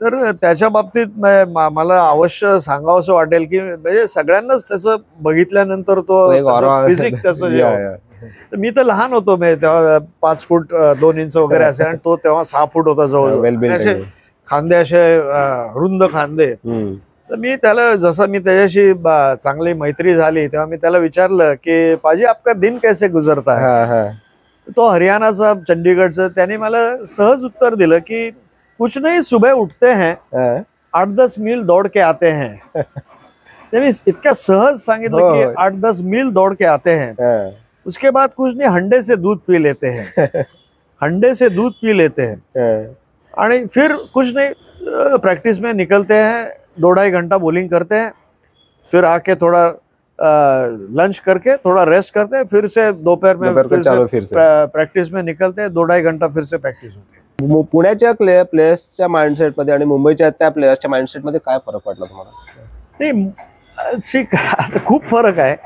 तर त्याच्या बाबतीत मला अवश्य सांगावंसं वाटेल की म्हणजे सगळ्यांनाच त्याचं बघितल्यानंतर तो फिजिक त्याचं जे तर मी तर लहान होतो तेव्हा 5 फूट 2 इंच वगैरे असेल आणि तो तेव्हा 6 फूट होता जवळ, असे खांदे असे रुंद खांदे. तर मी त्याला जसं मी त्याच्याशी चांगली मैत्री झाली तेव्हा मी त्याला विचारलं की पाजी आपका दिन कैसे गुजरता है. तो हरियाणाचा चंडीगडचा त्याने मला सहज उत्तर दिलं की कुछ नहीं सुबह उठते हैं 8-10 मील दौड़ के आते हैं. त्यांनी इतक्या सहज सांगितलं की 8-10 मील दौड़ के आते हैं, उसके बाद कुछ नहीं हंडे से दूध पी लेते हैं. हंडे से दूध पी लेते हैं और फिर कुछ नहीं प्रैक्टिस में निकलते हैं, 2-2.5 घंटा बॉलिंग करते हैं, फिर आके थोड़ा लंच करके थोड़ा रेस्ट करते हैं, फिर से दोपहर में फिर से प्रैक्टिस में निकलते हैं, 2-2.5 घंटा फिर से प्रैक्टिस होती है. पुण्याच्या प्लेयर्सच्या माइंडसेट मध्ये आणि मुंबईच्या त्या प्लेयर्सच्या माइंडसेट मध्ये काय फरक वाटला तुम्हाला? नाही, खूप फरक आहे.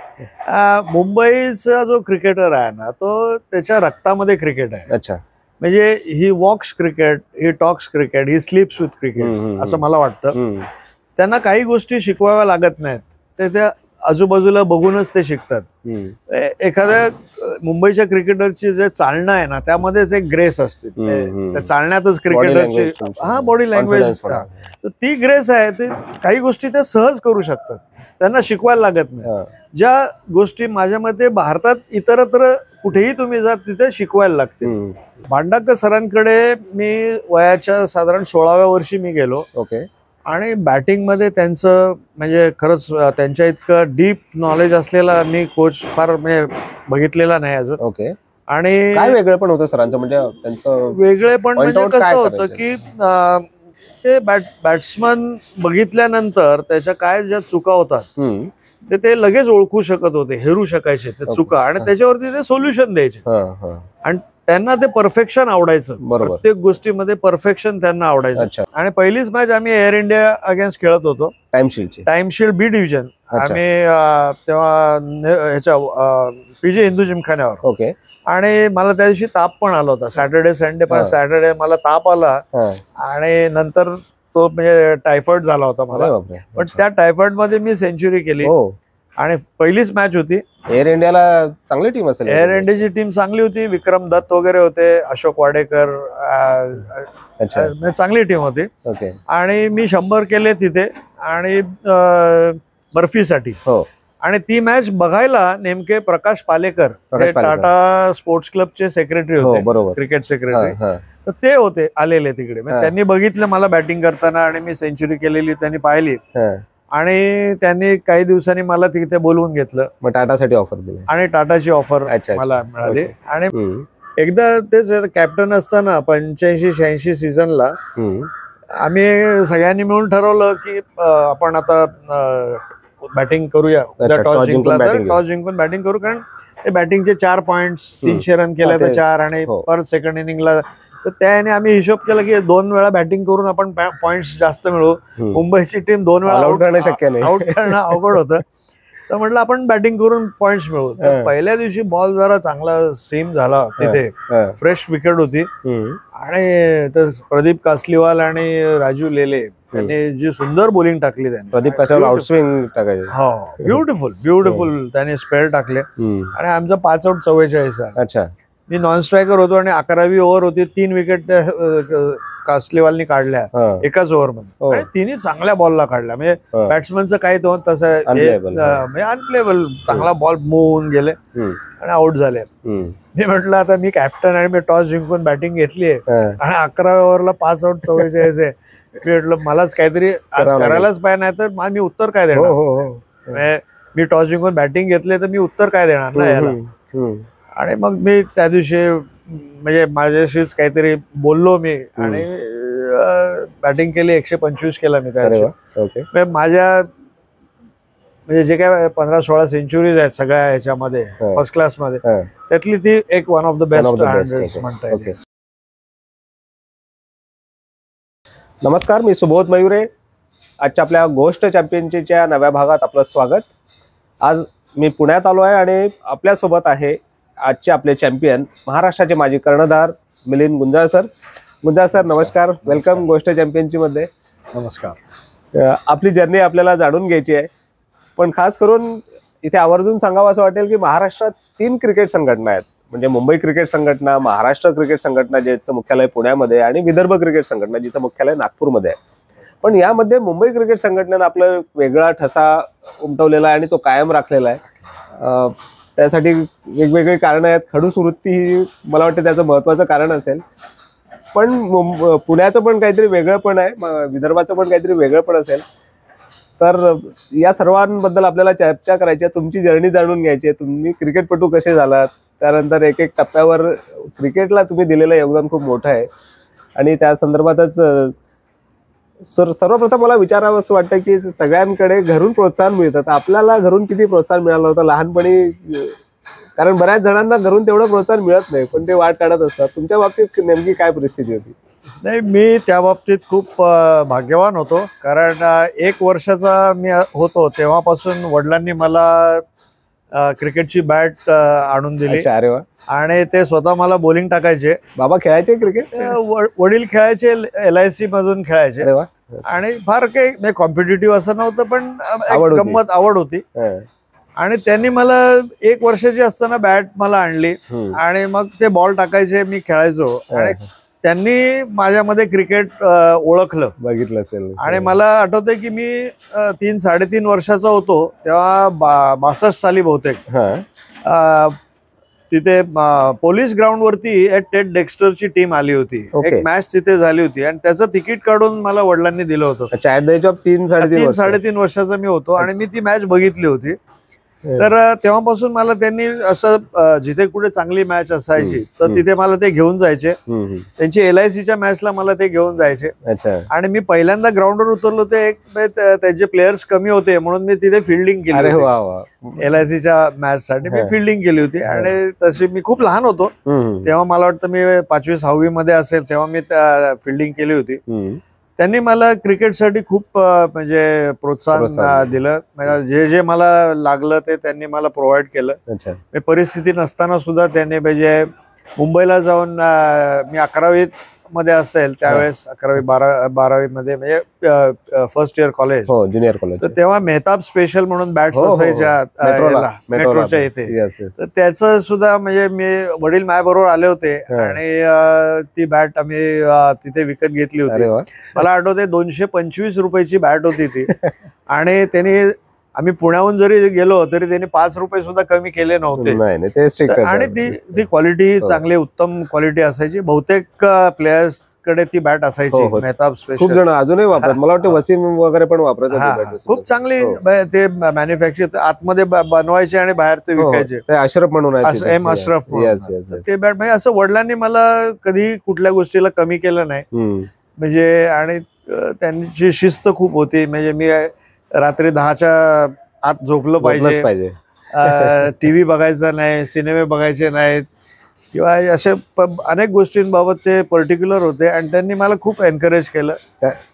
मुंबईचा जो क्रिकेटर आहे ना तो त्याच्या रक्तामध्ये क्रिकेट आहे. अच्छा. म्हणजे he walks cricket, he talks cricket, he sleeps with cricket असं मला वाटतं. त्यांना काही गोष्टी शिकवाव्या लागत नाहीत, ते त्या आजूबाजूला बघूनच ते शिकतात. एखाद्या मुंबईच्या क्रिकेटरची जे चालणं आहे ना त्यामध्येच एक ग्रेस असते, त्या चालण्यातच क्रिकेटरची बॉडी लँग्वेज तर ती ग्रेस आहे. ते काही गोष्टी ते सहज करू शकतात, त्यांना शिकवायला लागत नाही. ज्या गोष्टी माझ्या मते भारतात इतरत्र कुठेही तुम्ही जा तिथे शिकवायला लागते. भांडारकर सरांकडे मी वयाच्या साधारण 16व्या वर्षी मी गेलो. ओके. आणि बॅटिंग मध्ये त्यांचं म्हणजे खरंच त्यांच्या इतकं डीप नॉलेज असलेला मी कोच फार म्हणजे बघितलेला नाही अजून. ओके. आणि काय वेगळं पण होतं सरांचं, म्हणजे त्यांचं वेगळेपण म्हणजे कसं होतं की ते बॅट्समन बघितल्यानंतर त्याच्या काय ज्या चुका होतात ते लगेच ओळखू शकत होते, हेरू शकायचे ते चुका आणि त्याच्यावरती ते सोल्युशन द्यायचे. आणि त्यांना ते परफेक्शन आवडायचं, प्रत्येक गोष्टीमध्ये परफेक्शन त्यांना आवडायचं. आणि पहिलीच मॅच आम्ही एअर इंडिया अगेन्स्ट खेळत होतो, टाइमशील्ड बी डिव्हिजन. आम्ही तेव्हा ह्याच्या पीजे हिंदू जिमखान्यावर. ओके. आणि मला त्या दिवशी ताप पण आला होता, सॅटर्डे संडे, पण सॅटर्डे मला ताप आला आणि नंतर तो म्हणजे टायफॉइड झाला होता मला. पण त्या टायफॉइड मध्ये मी सेंचुरी केली आणि पहिलीच मॅच होती. एअर इंडियाला चांगली टीम असेल. एअर इंडियाची टीम चांगली होती, विक्रम दत्त वगैरे होते, अशोक वाडेकर, चांगली टीम होती. आणि मी 100 केले तिथे आणि बर्फीसाठी. आणि ती मॅच बघायला नेमके प्रकाश पालेकर टाटा स्पोर्ट्स क्लबचे सेक्रेटरी होते, क्रिकेट सेक्रेटरी, तर ते होते आलेले तिकडे. त्यांनी बघितलं मला बॅटिंग करताना आणि मी सेंचुरी केलेली त्यांनी पाहिली आणि त्यांनी काही दिवसांनी मला तिथे बोलवून घेतलं. मग टाटासाठी ऑफर दिली आणि टाटाची ऑफर मला मिळाली. आणि एकदा तेच कॅप्टन असताना 85-86 सीझनला आम्ही सगळ्यांनी मिळून ठरवलं की आपण आता बॅटिंग करूया. टॉस जिंकला तर टॉस जिंकून बॅटिंग करू, कारण ते बॅटिंगचे 4 पॉइंट्स, 300 रन केल्या तर 4 आणि परत सेकंड इनिंगला. तर त्याने आम्ही हिशोब केला की 2 वेळा बॅटिंग करून आपण पॉइंट्स जास्त मिळू. मुंबईची टीम 2 वेळा आउट करणं अवघड होतं. तर म्हटलं आपण बॅटिंग करून पॉइंट्स मिळू. तर पहिल्या दिवशी बॉल जरा चांगला सीम झाला, तिथे फ्रेश विकेट होती आणि प्रदीप कासलीवाल आणि राजू लेले त्यांनी जी सुंदर बॉलिंग टाकली. त्यांनी प्रदीप कासलीवाल आउटस्विंग टाकायचे. ब्युटिफुल त्यांनी स्पेल टाकले आणि आमचा 5 आउट 44. अच्छा. मी नॉन स्ट्रायकर होतो आणि 11वी ओव्हर होती. 3 विकेट कासलीवालनी काढल्या एकाच ओव्हरमध्ये आणि तिन्ही चांगल्या बॉलला काढल्या. म्हणजे बॅट्समनचं काय तो तसं म्हणजे अनप्लेबल, चांगला बॉल मूव्ह होऊन गेले आणि आउट झाले. मी म्हटलं आता मी कॅप्टन आणि मी टॉस जिंकून बॅटिंग घेतली आणि 11व्या ओव्हरला 5 आउट 44 आहे. मी म्हटलं मलाच काहीतरी करायलाच पाहिजे, नाही तर मी उत्तर काय देणार. मी टॉस जिंकून बॅटिंग घेतले तर मी उत्तर काय देणार ना याला. आणि मग मी त्या दिवशी म्हणजे माझ्याशीच काहीतरी बोललो मी आणि बॅटिंग केली. 125 केला मी त्या दिवशी. माझ्या म्हणजे जे काय 15-16 सेंचुरीज आहेत सगळ्या ह्याच्यामध्ये फर्स्ट क्लास मध्ये, त्यातली ती एक वन ऑफ द बेस्ट म्हणता येईल. नमस्कार, मी सुबोध मयुरे. आजच्या आपल्या गोष्ट चॅम्पियनशिपच्या नव्या भागात आपलं स्वागत. आज मी पुण्यात आलो आहे आणि आपल्यासोबत आहे आजचे आपले चॅम्पियन, महाराष्ट्राचे माजी कर्णधार मिलिंद गुंजाळ सर. गुंजाळ सर नमस्कार, वेलकम गोष्ट चॅम्पियनशिप मध्ये. नमस्कार. आपली जर्नी आपल्याला जाणून घ्यायची आहे, पण खास करून इथे आवर्जून सांगावं असं वाटेल की महाराष्ट्रात 3 क्रिकेट संघटना आहेत. म्हणजे मुंबई क्रिकेट संघटना, महाराष्ट्र क्रिकेट संघटना ज्याचं मुख्यालय पुण्यामध्ये आणि विदर्भ क्रिकेट संघटना जिचं मुख्यालय नागपूरमध्ये आहे. पण यामध्ये मुंबई क्रिकेट संघटनेनं आपला वेगळा ठसा उमटवलेला आहे आणि तो कायम राखलेला आहे. त्यासाठी वेगवेगळी कारणं आहेत. खडूस वृत्ती ही मला वाटतं त्याचं महत्त्वाचं कारण असेल. पण पुण्याचं पण काहीतरी वेगळं पण आहे, विदर्भाचं पण काहीतरी वेगळं पण असेल. तर या सर्वांबद्दल आपल्याला चर्चा करायची आहे. तुमची जर्नी जाणून घ्यायची आहे. तुम्ही क्रिकेटपटू कसे झालात, त्यानंतर एक एक टप्प्यावर क्रिकेटला तुम्ही दिलेलं योगदान खूप मोठं आहे आणि त्या संदर्भातच सर्वप्रथम मला विचारावं असं वाटतं की सगळ्यांकडे घरून प्रोत्साहन मिळतं, तर आपल्याला घरून किती प्रोत्साहन मिळालं होतं लहानपणी? कारण बऱ्याच जणांना घरून तेवढं प्रोत्साहन मिळत नाही, पण ते वाट काढत असतात. तुमच्या बाबतीत नेमकी काय परिस्थिती होती? नाही, मी त्या बाबतीत खूप भाग्यवान होतो. कारण 1 वर्षाचा मी होतो तेव्हापासून वडिलांनी मला क्रिकेटची बॅट आणून दिली. अरे वा. आणि ते स्वतः मला बॉलिंग टाकायचे. बाबा खेळायचे क्रिकेट? वडील खेळायचे, LIC मधून खेळायचे. आणि फार काही कॉम्पिटिटिव्ह असं नव्हतं, पण गंमत आवड होती. आणि त्यांनी मला 1 वर्षाची असताना बॅट मला आणली आणि मग ते बॉल टाकायचे, मी खेळायचो. आणि त्यांनी माझ्यामध्ये क्रिकेट ओळखलं, बघितलं असेल. आणि मला आठवतंय की मी 3-3.5 वर्षाचा होतो तेव्हा 62 साली बहुतेक तिथे पोलीस ग्राउंड वरती टेड डेक्स्टरची टीम आली होती. एक मॅच तिथे झाली होती आणि त्याचं तिकीट काढून मला वडिलांनी दिलं होतं. 3-3.5 वर्षाचा मी होतो आणि मी ती मॅच बघितली होती. तर तेव्हापासून मला त्यांनी असं जिथे कुठे चांगली मॅच असायची तर तिथे मला ते घेऊन जायचे. त्यांची LICच्या मॅचला मला ते घेऊन जायचे. आणि मी पहिल्यांदा ग्राउंडवर उतरलो ते त्यांचे प्लेयर्स कमी होते म्हणून मी तिथे फिल्डिंग केली होती. LICच्या मॅच साठी मी फिल्डिंग केली होती. आणि तशी मी खूप लहान होतो तेव्हा, मला वाटतं मी 5वी-6वी मध्ये असेल तेव्हा मी फिल्डिंग केली होती. त्यांनी मला क्रिकेटसाठी खूप म्हणजे प्रोत्साहन दिलं. जे जे मला लागलं ते त्यांनी मला प्रोव्हाइड केलं. परिस्थिती नसताना सुद्धा त्यांनी म्हणजे मुंबईला जाऊन मी 11वी मध्ये असेल त्यावेळेस, 11वी-12वी मध्ये म्हणजे first year college, junior college, तर तेव्हा मेहताब स्पेशल म्हणून बॅट्स असायच्या मेट्रोच्या इथे. तर त्याचं सुद्धा म्हणजे मी वडील माझ्याबरोबर आले होते आणि ती बॅट आम्ही तिथे विकत घेतली होती. मला आठवते 225 रुपयाची बॅट होती ती. आणि त्यांनी आम्ही पुण्याहून जरी गेलो तरी त्यांनी 5 रुपये सुद्धा कमी केले नव्हते. आणि ती क्वालिटी चांगली, उत्तम क्वालिटी असायची. बहुतेक प्लेयर्स कडे ती बॅट असायची मेहताब स्पेशल. खूप जण अजूनही वापरतात, मला वाटतं वसीम वगैरे पण वापरायचे. खूप चांगली ते मॅन्युफॅक्चर आतमध्ये बनवायचे आणि बाहेर ते विकायचे. अशरफ म्हणून M अशरफ ते बॅट. म्हणजे असं वडिलांनी मला कधी कुठल्या गोष्टीला कमी केलं नाही म्हणजे. आणि त्यांची शिस्त खूप होती. म्हणजे मी रात्री 10च्या आत झोपलं पाहिजे, TV बघायचा नाही, सिनेमे बघायचे नाहीत किंवा असे अनेक गोष्टींबाबत ते पर्टिक्युलर होते. आणि त्यांनी मला खूप एनकरेज केलं.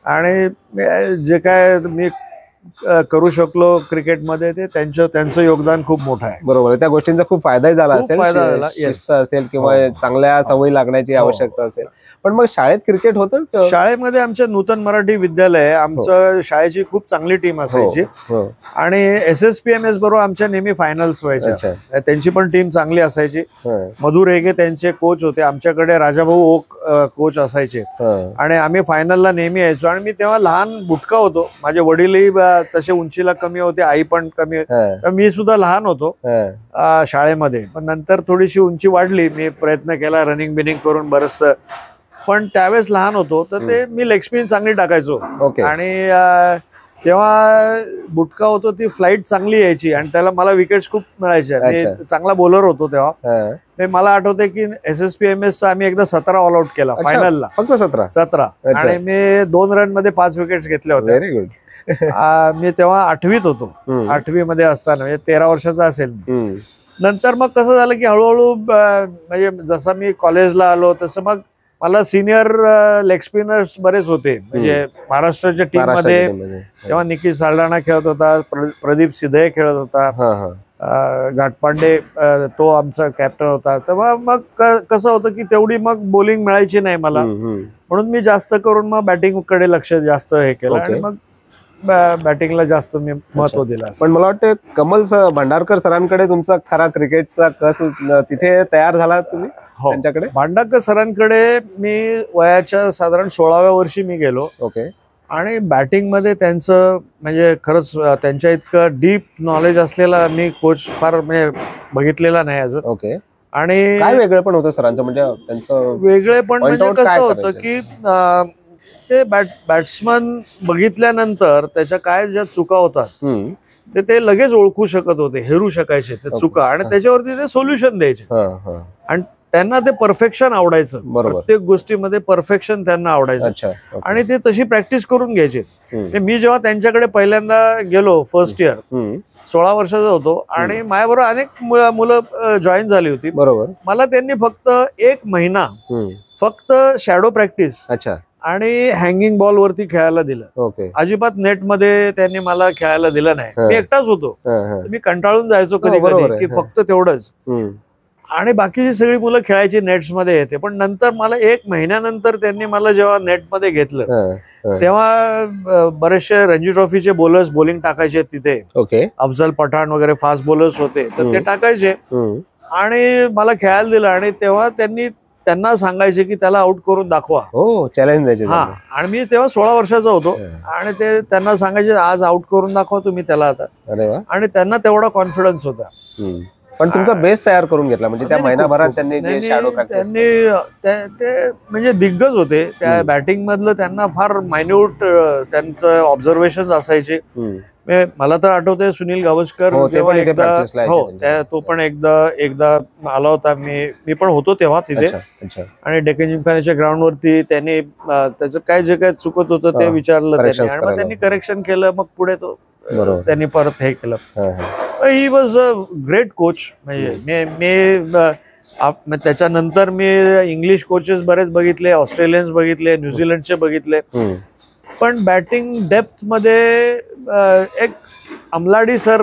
आणि जे काय मी करू शकलो क्रिकेटमध्ये ते त्यांचं योगदान खूप मोठं आहे. बरोबर, त्या गोष्टींचा खूप फायदाही झाला असेल, शिस्त असेल किंवा चांगल्या सवयी लागण्याची आवश्यकता असेल. पण मग शाळेत क्रिकेट होतं? शाळेमध्ये आमच्या नूतन मराठी विद्यालय, आमचं शाळेची खूप चांगली टीम असायची. आणि SSPMS बरोबर आमच्या नेहमी फायनल्स व्हायच्या. त्यांची पण टीम चांगली असायची. मधुर रेगे त्यांचे कोच होते. आमच्याकडे राजाभाऊ ओक कोच असायचे. आणि आम्ही फायनलला नेहमी यायचो. आणि मी तेव्हा लहान बुटका होतो, माझे वडीलही तसे उंचीला कमी होते, आई पण कमी, मी सुद्धा लहान होतो शाळेमध्ये. पण नंतर थोडीशी उंची वाढली, मी प्रयत्न केला रनिंग बिनिंग करून बरंचसं. पण त्यावेळेस लहान होतो तर ते मी लेग स्पिन चांगली टाकायचो. आणि तेव्हा बुटका होतो, ती फ्लाईट चांगली यायची आणि त्याला मला विकेट्स खूप मिळायच्या. मी चांगला बॉलर होतो तेव्हा. मला आठवते की SSPMS चा आम्ही एकदा 17 ऑल आउट केला फायनलला. फक्त 17? आणि मी 2 रन मध्ये 5 विकेट्स घेतल्या होत्या. Very good. मी तेव्हा 8वीत होतो. 8वी मध्ये असताना म्हणजे 13 वर्षाचा असेल. नंतर मग कसं झालं की हळूहळू म्हणजे जसं मी कॉलेजला आलो तसं मग मला सिनियर लेग स्पिनर्स बरेच होते. म्हणजे महाराष्ट्राच्या टीम मध्ये तेव्हा निखिल साल्डाणा खेळत होता, प्रदीप सिधय खेळत होता. घाटपांडे तो आमचा कॅप्टन होता. तेव्हा मग कसं होतं की तेवढी मग बॉलिंग मिळायची नाही मला, म्हणून मी जास्त करून मग बॅटिंग कडे लक्ष जास्त हे केलं आणि मग बॅटिंगला जास्त मी महत्व दिलं. पण मला वाटतं कमल भांडारकर सरांकडे तुमचा खरा क्रिकेटचा कस तिथे तयार झाला तुम्ही त्यांच्याकडे? भांडारकर सरांकडे मी वयाच्या साधारण 16व्या वर्षी मी गेलो. आणि बॅटिंग मध्ये त्यांचं म्हणजे खरंच त्यांच्या इतकं डीप नॉलेज असलेला मी कोच फार म्हणजे बघितलेला नाही अजून. आणि काय वेगळं पण होतं सरांचं, म्हणजे त्यांचं वेगळे पण म्हणजे कसं होतं की ते बॅट्समन बघितल्यानंतर त्याच्या काय ज्या चुका होतात ते लगेच ओळखू शकत होते, हेरू शकायचे ते चुका आणि त्याच्यावरती ते सोल्युशन द्यायचे. आणि त्यांना ते परफेक्शन आवडायचं, प्रत्येक गोष्टीमध्ये परफेक्शन त्यांना आवडायचं आणि ते तशी प्रॅक्टिस करून घ्यायचे. मी जेव्हा त्यांच्याकडे पहिल्यांदा गेलो फर्स्ट इयर, 16 वर्षाचा होतो आणि माझ्याबरोबर अनेक मुलं जॉईन झाली होती. मला त्यांनी फक्त 1 महिना फक्त शॅडो प्रॅक्टिस आणि हँगिंग बॉल वरती खेळायला दिलं. अजिबात नेट मध्ये त्यांनी मला खेळायला दिलं नाही. मी एकटाच होतो, मी कंटाळून जायचो कधी कधी की फक्त तेवढंच, आणि बाकीची सगळी मुलं खेळायची नेट्स मध्ये येते. पण नंतर मला 1 महिन्यानंतर त्यांनी मला जेव्हा नेट मध्ये घेतलं तेव्हा बरेचसे रणजी ट्रॉफीचे बॉलर्स बॉलिंग टाकायचे तिथे. अफजल पठाण वगैरे फास्ट बॉलर्स होते, तर ते टाकायचे आणि मला खेळायला दिलं. आणि तेव्हा त्यांना सांगायचे की त्याला आउट करून दाखवा, चॅलेंज द्यायचे. आणि मी तेव्हा 16 वर्षाचा होतो आणि ते त्यांना सांगायचे आज आउट करून दाखवा तुम्ही त्याला आता. आणि त्यांना तेवढा कॉन्फिडन्स होता. पण तुमचा बेस तयार करून घेतला म्हणजे त्या महिनाभरात त्यांनी जे शॅडो प्रॅक्टिस, ते म्हणजे दिग्गज होते त्या बॅटिंग मधलं. त्यांना फार मायन्यूट त्यांचं ऑब्झर्वेशन असायचे. मला तर आठवतंय सुनील गावस्कर जेव्हा तो पण एकदा आला होता, मी पण होतो तेव्हा तिथे. आणि डेक्कन जिमखान्याच्या ग्राउंड वरती त्यांनी त्याचं काय जे काय चुकत होतं ते विचारलं त्यांनी आणि मग त्यांनी करेक्शन केलं. मग पुढे तो त्यांनी परत हे केलं. He was a great coach. म्हणजे मी त्याच्यानंतर मी इंग्लिश कोचेस बरेच बघितले, ऑस्ट्रेलियन्स बघितले, न्यूझीलंडचे बघितले. पण बॅटिंग डेप्थ मध्ये एक अमलाडी सर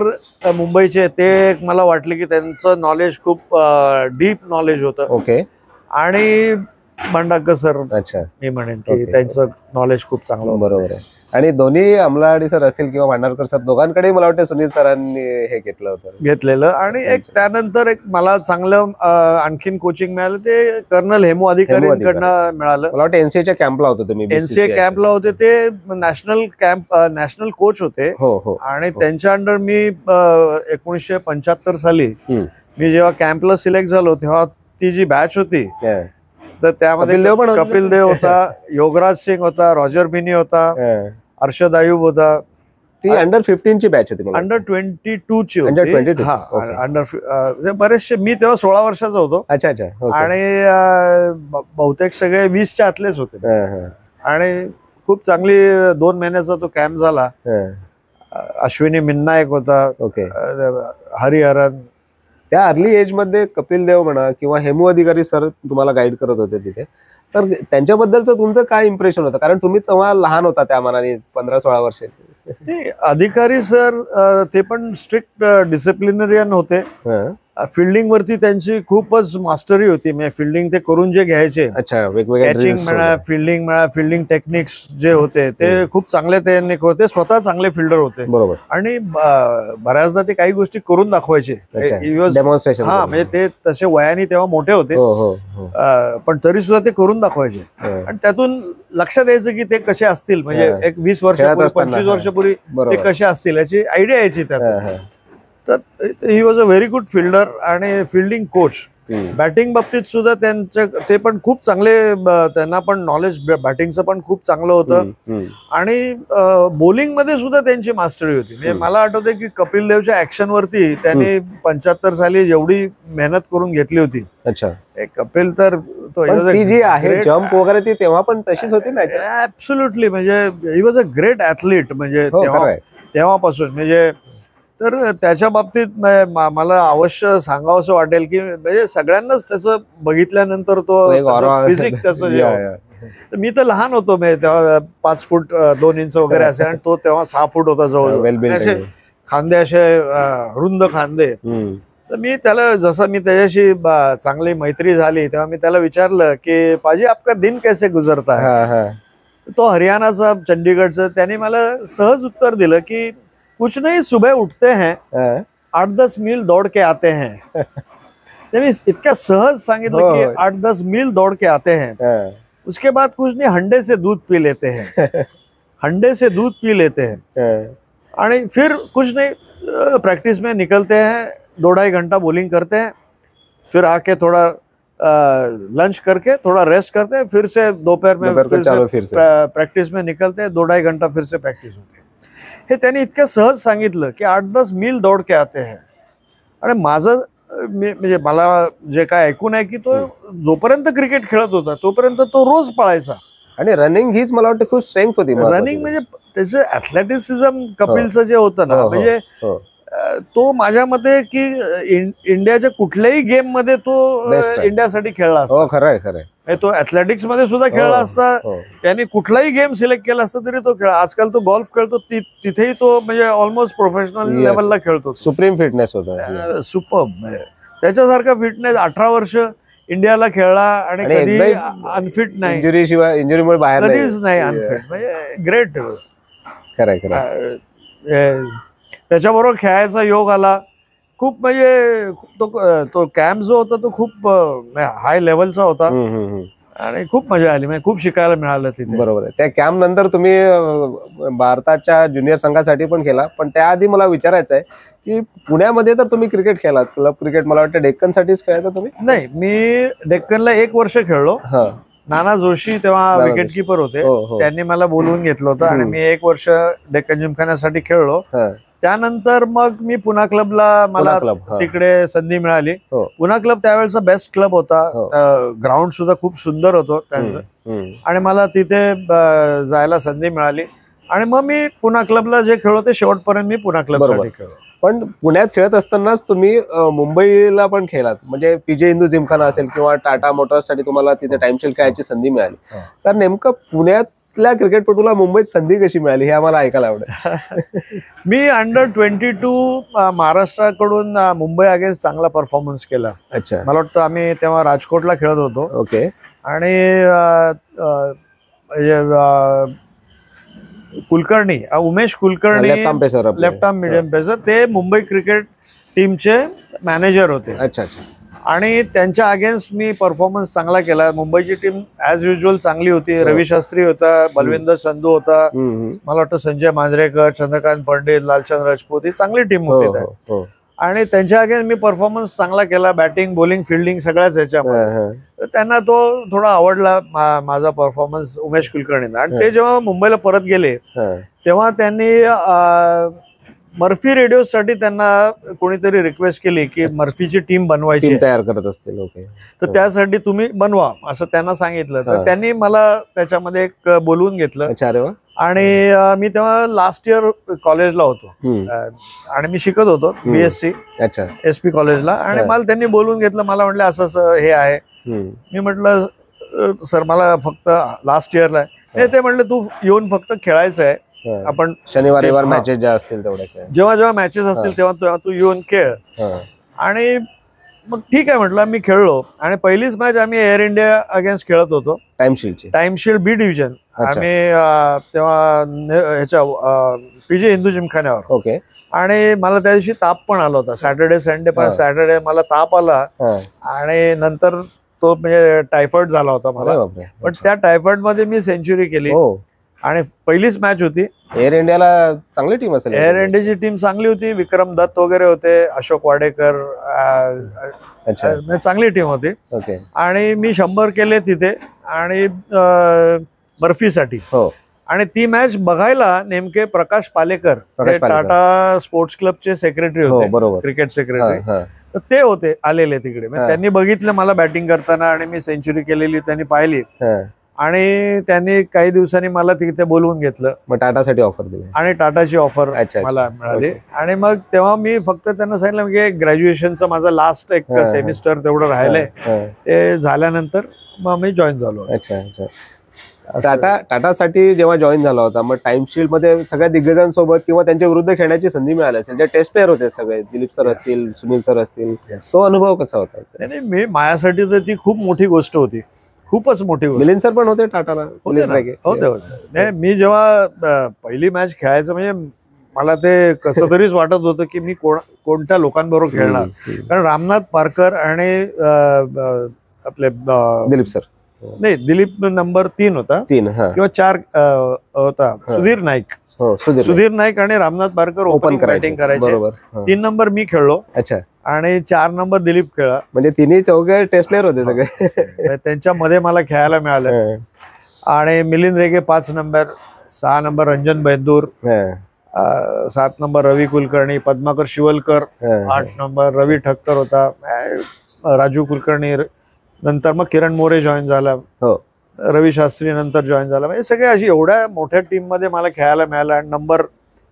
मुंबईचे, ते मला वाटले की त्यांचं नॉलेज खूप डीप नॉलेज होतं. आणि भांडारकर सर मी म्हणेन की त्यांचं नॉलेज खूप चांगलं होतं. बरोबर आहे. आणि दोन्ही अमलाडी सर असतील किंवा भांडारकर सर, दोघांकडे मला वाटतं सुनील सरांनी हे घेतलेलं. आणि एक त्यानंतर एक मला चांगलं आणखीन कोचिंग मिळालं ते कर्नल हेमू अधिकारींकडनं मिळालं. मला वाटतं एनसीएच्या कॅम्पला होते तुम्ही. एनसीए कॅम्पला होते ते, नॅशनल कोच होते. आणि त्यांच्या अंडर मी 1975 साली मी जेव्हा कॅम्पला सिलेक्ट झालो तेव्हा ती जी बॅच होती तर त्यामध्ये कपिल देव होता, योगराज सिंग होता, रॉजर बिनी होता, अर्शद अयूब होता. ती अंडर 15 ची बॅच होती. अंडर 22 ची होती. अंडर बरेचसे. मी तेव्हा 16 वर्षाचा होतो. आणि बहुतेक सगळे 20च्या आतलेच होते. आणि खूप चांगली 2 महिन्याचा तो कॅम्प झाला. अश्विनी मिन्ना एक होता, हरिहरन. त्या अर्ली एज मध्ये कपिल देव म्हणा किंवा हेमू अधिकारी सर तुम्हाला गाईड करत होते तिथे, तर त्यांच्याबद्दलचं तुमचं काय इम्प्रेशन होतं? कारण तुम्ही तेव्हा लहान होता त्या मानाने, 15-16 वर्ष. अधिकारी सर ते पण स्ट्रिक्ट डिसिप्लिनरियन होते. फिल्डिंग वरती त्यांची खूपच मास्टरी होती. म्हणजे फिल्डिंग ते करून जे घ्यायचे, कॅचिंग म्हणा, फिल्डिंग म्हणा, फिल्डिंग टेक्निक्स जे होते ते खूप चांगले त्यांनी होते. स्वतः चांगले फिल्डर होते. आणि बऱ्याचदा ते काही गोष्टी करून दाखवायचे. म्हणजे ते तसे वयाने तेव्हा मोठे होते, पण तरी सुद्धा ते करून दाखवायचे. आणि त्यातून लक्षात यायचं की ते कसे असतील. म्हणजे एक 20 वर्षापूर्वी 25 वर्षापूर्वी ते कसे असतील याची आयडिया यायची त्यात. तर he was a very good fielder आणि फिल्डिंग कोच. बॅटिंग बाबतीत सुद्धा ते पण खूप चांगले, त्यांना पण नॉलेज बॅटिंगचं पण खूप चांगलं होतं. आणि बॉलिंग मध्ये सुद्धा त्यांची मास्टरी होती. म्हणजे मला आठवतंय की कपिल देवच्या ऍक्शन वरती त्यांनी 75 साली एवढी मेहनत करून घेतली होती. कपिल तर जी आहे जम्प वगैरे ती तेव्हा पण तशीच होती ना. ऍब्सोल्युटली. म्हणजे he was a great athlete. म्हणजे तेव्हापासून. म्हणजे तर त्याच्या बाबतीत मला अवश्य सांगावंसं वाटेल की म्हणजे सगळ्यांनाच त्याचं बघितल्यानंतर तो फिजिक त्याचं जे, तर मी तर लहान होतो. तेव्हा 5 फूट 2 इंच वगैरे असेल आणि तो तेव्हा 6 फूट होता जवळ. खांदे असे रुंद खांदे. तर मी त्याला जसं मी त्याच्याशी चांगली मैत्री झाली तेव्हा मी त्याला विचारलं की पाजी आपका दिन कैसे गुजरता है. तो हरियाणाचा चंडीगडचा. त्याने मला सहज उत्तर दिलं की कुछ नहीं, सुबह उठते हैं 8-10 मील दौड़ के आते हैं. त्यांनी इतक्या सहज सांगितलं की 8-10 मील दौड़ के आते हैं. उसके बाद कुछ नहीं, हंडे से दूध पी लेते हैं. हंडे से दूध पी लेते हैं आणि फिर कुछ नहीं, प्रैक्टिस में निकलते हैं, 2-2.5 घंटा बॉलिंग करते हैं, फिर आके थोड़ा लंच करके थोड़ा रेस्ट करते हैं, फिर से दोपहर में फिर से प्रैक्टिस में निकलते हैं, 2-2.5 घंटा फिर से प्रैक्टिस होते है. हे त्यांनी इतक्या सहज सांगितलं की 8-10 मील दौड़ के आते हैं. आणि माझं म्हणजे मला जे काय ऐकून आहे की तो जोपर्यंत क्रिकेट खेळत होता तोपर्यंत तो रोज पळायचा. आणि रनिंग हीच मला वाटतं खूप स्ट्रेंथ होती. रनिंग म्हणजे त्याचं ऍथलेटिसिझम कपिलचं जे होतं ना, म्हणजे तो माझ्या मते की इंडियाच्या कुठल्याही गेम मध्ये तो इंडियासाठी खेळला असता. खरंय खरंय. तो ऍथलेटिक्स मध्ये सुद्धा खेळला असता. त्यांनी कुठलाही गेम सिलेक्ट केला असता तरी तो खेळ. आजकाल तो गोल्फ खेळतो, तिथेही तो म्हणजे ऑलमोस्ट प्रोफेशनल लेवलला खेळतो. सुप्रीम फिटनेस होता, सुपर्ब. त्याच्यासारखा फिटनेस 18 वर्ष इंडियाला खेळला आणि कधी अनफिट नाही, इंजुरीमुळे बाहेर कधीच नाही अनफिट. म्हणजे ग्रेट. खरंय. त्याच्याबरोबर खेळायचा योग आला. खूप म्हणजे तो कॅम्प जो होता तो खूप हाय लेवलचा होता आणि खूप मजा आली. म्हणजे खूप शिकायला मिळालं तिथे. बरोबर आहे. त्या कॅम्प नंतर तुम्ही भारताच्या ज्युनियर संघासाठी पण खेळला, पण त्याआधी मला विचारायचं आहे की पुण्यामध्ये तर तुम्ही क्रिकेट खेळलात, क्लब क्रिकेट. मला वाटतं डेक्कन साठीच खेळायचं तुम्ही. नाही, मी डेक्कनला 1 वर्ष खेळलो. नाना जोशी तेव्हा विकेट किपर होते, त्यांनी मला बोलवून घेतलं होतं आणि मी 1 वर्ष डेक्कन जिमखान्यासाठी खेळलो. त्यानंतर मग मी पुणा क्लबला मला तिकडे संधी मिळाली. पुणा क्लब त्यावेळेचा बेस्ट क्लब होता. ग्राउंड सुद्धा खूप सुंदर होतं त्यांचं आणि मला तिथे जायला संधी मिळाली आणि मग मी पुणा क्लबला जे खेळलो ते शेवटपर्यंत मी पुणा क्लबसाठी खेळलो. पण पुण्यात खेळत असतानाच तुम्ही मुंबईला पण खेळलात, म्हणजे पीजे हिंदू जिमखाना असेल किंवा टाटा मोटर्ससाठी तुम्हाला तिथे टाइमशील खेळायची संधी मिळाली. तर नेमकं पुण्यातल्या क्रिकेटपटूला मुंबईत संधी कशी मिळाली हे आम्हाला ऐकायला आवडेल. मी अंडर-22 महाराष्ट्राकडून मुंबई अगेन्स्ट चांगला परफॉर्मन्स केला. अच्छा. मला वाटतं आम्ही तेव्हा राजकोटला खेळत होतो. ओके. आणि Kulkarni, Umesh Kulkarni, left arm medium pacer, ते मुंबई क्रिकेट टीमचे मॅनेजर होते. अच्छा अच्छा. आणि त्यांच्या अगेन्स्ट मी परफॉर्मन्स चांगला केला. मुंबईची टीम ॲज युजल चांगली होती. रवी शास्त्री होता, बलविंदर संधू होता, मला वाटतं संजय मांजरेकर, चंद्रकांत पंडित, लालचंद राजपूत, ही चांगली टीम होती. आणि त्यांच्या अगेन्स्ट मी परफॉर्मन्स चांगला केला. बॅटिंग, बॉलिंग, फिल्डिंग सगळ्याच याच्यामध्ये. त्यांना तो थोडा आवडला माझा परफॉर्मन्स उमेश कुलकर्णींना. आणि ते जेव्हा मुंबईला परत गेले तेव्हा त्यांनी मर्फी रेडिओसाठी त्यांना कोणीतरी रिक्वेस्ट केली की मर्फीची टीम बनवायची, तयार करत असतील. ओके. तर त्यासाठी तुम्ही बनवा असं त्यांना सांगितलं. तर त्यांनी मला त्याच्यामध्ये एक बोलवून घेतलं. आणि मी तेव्हा लास्ट इयर कॉलेजला होतो आणि मी शिकत होतो BSc SP कॉलेजला. आणि मला त्यांनी बोलवून घेतलं. मला म्हटलं असं असं हे आहे. मी म्हटलं सर मला फक्त लास्ट इयरला आहे. ते म्हटलं तू येऊन फक्त खेळायचं आहे, आपण शनिवार रविवार मॅचेस ज्या असतील तेवढ्या, जेव्हा जेव्हा मॅचेस असतील तेव्हा तू येऊन खेळ. आणि मग ठीक आहे म्हटलं. मी खेळलो आणि पहिलीच मॅच आम्ही एअर इंडिया अगेन्स्ट खेळत होतो. टाइमशील्ड B डिव्हिजन. आम्ही तेव्हा ह्याच्या पीजे हिंदू जिमखान्यावर. ओके. आणि मला त्या दिवशी ताप पण आला होता. सॅटर्डे संडे, पण सॅटर्डे मला ताप आला आणि नंतर तो म्हणजे टायफॉइड झाला होता मला. पण त्या टायफॉइड मध्ये मी सेंचुरी केली आणि पहिलीच मॅच होती. एअर इंडियाला चांगली टीम असेल. एअर इंडियाची टीम चांगली होती. विक्रम दत्त वगैरे होते, अशोक वाडेकर, चांगली टीम होती. आणि मी 100 केले तिथे आणि बर्फीसाठी. आणि ती मॅच बघायला नेमके प्रकाश पालेकर टाटा स्पोर्ट्स क्लबचे सेक्रेटरी होते, क्रिकेट सेक्रेटरी. तर ते होते आलेले तिकडे. त्यांनी बघितलं मला बॅटिंग करताना आणि मी सेंचुरी केलेली त्यांनी पाहिली आणि त्यांनी काही दिवसांनी मला तिथे बोलवून घेतलं. मग टाटासाठी ऑफर दिली आणि टाटाची ऑफर मला मिळाली. आणि मग तेव्हा मी फक्त त्यांना सांगितलं की ग्रॅज्युएशनचं माझं लास्ट एक सेमिस्टर तेवढं राहिलंय, ते झाल्यानंतर मग मी जॉईन झालो. टाटासाठी जेव्हा जॉईन झाला होता मग टाइमशील्ड मध्ये सगळ्या दिग्गजांसोबत किंवा त्यांच्या विरुद्ध खेळण्याची संधी मिळाली असेल, जे टेस्ट प्लेअर होते सगळे, दिलीप सर असतील, सुनील सर असतील, तो अनुभव कसा होता? नाही, माझ्यासाठी तर ती खूप मोठी गोष्ट होती, खूपच मोठी गोष्ट. मिलिंद सर पण होते टाटाला? होते. नाही, मी जेव्हा पहिली मॅच खेळायचं म्हणजे मला ते कसं तरीच वाटत होतं की मी कोणत्या लोकांबरोबर खेळणार, कारण रामनाथ पारकर आणि आपले दिलीप सर, नाही दिलीप नंबर 3 होता, 3 किंवा 4 होता, सुधीर नाईक. सुधीर नाईक आणि रामनाथ पारकर ओपनिंग बॅटिंग करायचे. 3 नंबर मी खेळलो. अच्छा. आणि 4 नंबर दिलीप खेळला. म्हणजे तिन्ही चौघे टेस्ट प्लेअर होते सगळे. त्यांच्यामध्ये मला खेळायला मिळालं. आणि मिलिंद रेगे 5 नंबर, 6 नंबर रंजन बैदूर, 7 नंबर रवी कुलकर्णी, पद्माकर शिवलकर, 8 नंबर रवी ठक्कर होता, राजू कुलकर्णी, नंतर मग किरण मोरे जॉईन झाला, रवी शास्त्री नंतर जॉईन झाला. म्हणजे सगळे अशी एवढ्या मोठ्या टीम मध्ये मला खेळायला मिळालं. आणि नंबर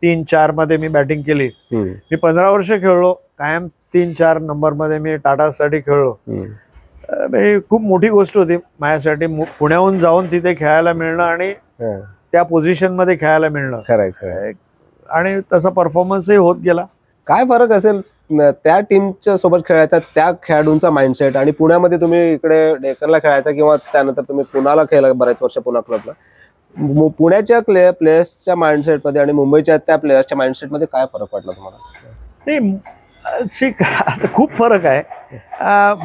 3-4 मध्ये मी बॅटिंग केली. मी 15 वर्ष खेळलो कायम 3-4 नंबर मध्ये मी टाटासाठी खेळलो. खूप मोठी गोष्ट होती माझ्यासाठी, पुण्याहून जाऊन तिथे खेळायला मिळणं आणि त्या पोझिशन मध्ये खेळायला मिळणं, आणि तसा परफॉर्मन्सही होत गेला. काय फरक असेल त्या टीमच्या सोबत खेळायचा, त्या खेळाडूंचा माइंडसेट, आणि पुण्यामध्ये तुम्ही इकडे डेक्कनला खेळायचा किंवा त्यानंतर तुम्ही पुण्याला खेळला बऱ्याच वर्ष पुणा क्लबला, पुण्याच्या प्लेयर्सच्या माइंडसेटमध्ये आणि मुंबईच्या त्या प्लेयर्सच्या माइंडसेटमध्ये काय फरक वाटला तुम्हाला? नाही, खूप फरक आहे.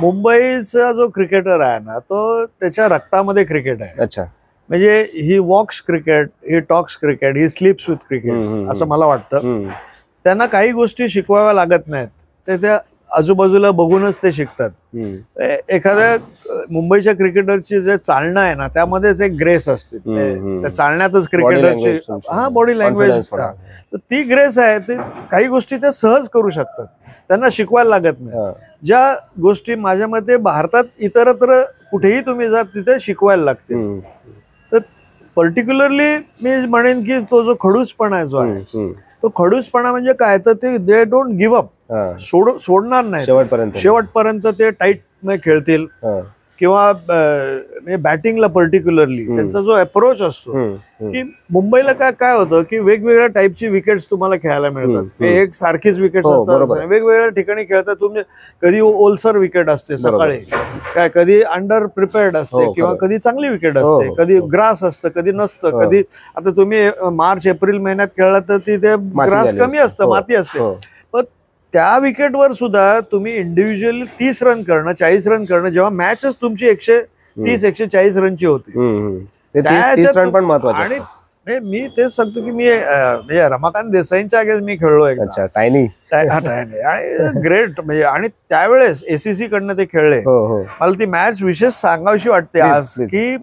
मुंबईचा जो क्रिकेटर आहे ना, तो त्याच्या रक्तामध्ये क्रिकेट आहे. अच्छा. म्हणजे he walks cricket, he talks cricket, he sleeps with cricket, असं मला वाटतं. त्यांना काही गोष्टी शिकवाव्या लागत नाहीत, ते त्या आजूबाजूला बघूनच ते शिकतात. एखाद्या मुंबईच्या क्रिकेटरची जे चालणं आहे ना, त्यामध्येच एक ग्रेस असते, त्या चालण्यातच क्रिकेटरची बॉडी लँग्वेज, तर ती ग्रेस आहे. ते काही गोष्टी ते सहज करू शकतात, त्यांना शिकवायला लागत नाही. ज्या गोष्टी माझ्या मते भारतात इतरत्र कुठेही तुम्ही जा तिथे शिकवायला लागते. तर पर्टिक्युलरली मी म्हणेन की तो जो खडूसपणा जो आहे, तो खडूसपणा म्हणजे काय, तर ते दे डोंट गिव्ह अप, सोडणार नाही शेवटपर्यंत. ते टाईट नाही खेळतील, किंवा बॅटिंगला पर्टिक्युलरली त्यांचा जो अप्रोच असतो, की मुंबईला काय होतं की वेगवेगळ्या टाईपची विकेट्स तुम्हाला खेळायला मिळतात. एक सारखीच विकेट्स असतात, वेगवेगळ्या ठिकाणी खेळतात तुम्ही. कधी ओलसर विकेट असते सकाळी, काय कधी अंडर प्रिपेअर्ड असते, किंवा कधी चांगली विकेट असते, कधी ग्रास असतं, कधी नसतं. कधी आता तुम्ही मार्च-एप्रिल महिन्यात खेळला तर तिथे ग्रास कमी असतं, माती असते. पण त्या विकेटवर सुद्धा तुम्ही इंडिव्हिज्युअली 30 रन करणं, 40 रन करणं, जेव्हा मॅचच तुमची 130-140 रनची होती, आणि मी तेच सांगतो की मी म्हणजे रमाकांत देसाईंच्या आगे मी खेळलोय. टायनी आणि ग्रेट, म्हणजे आणि त्यावेळेस ACC कडनं ते खेळले. मला ती मॅच विशेष सांगावीशी वाटते आज, की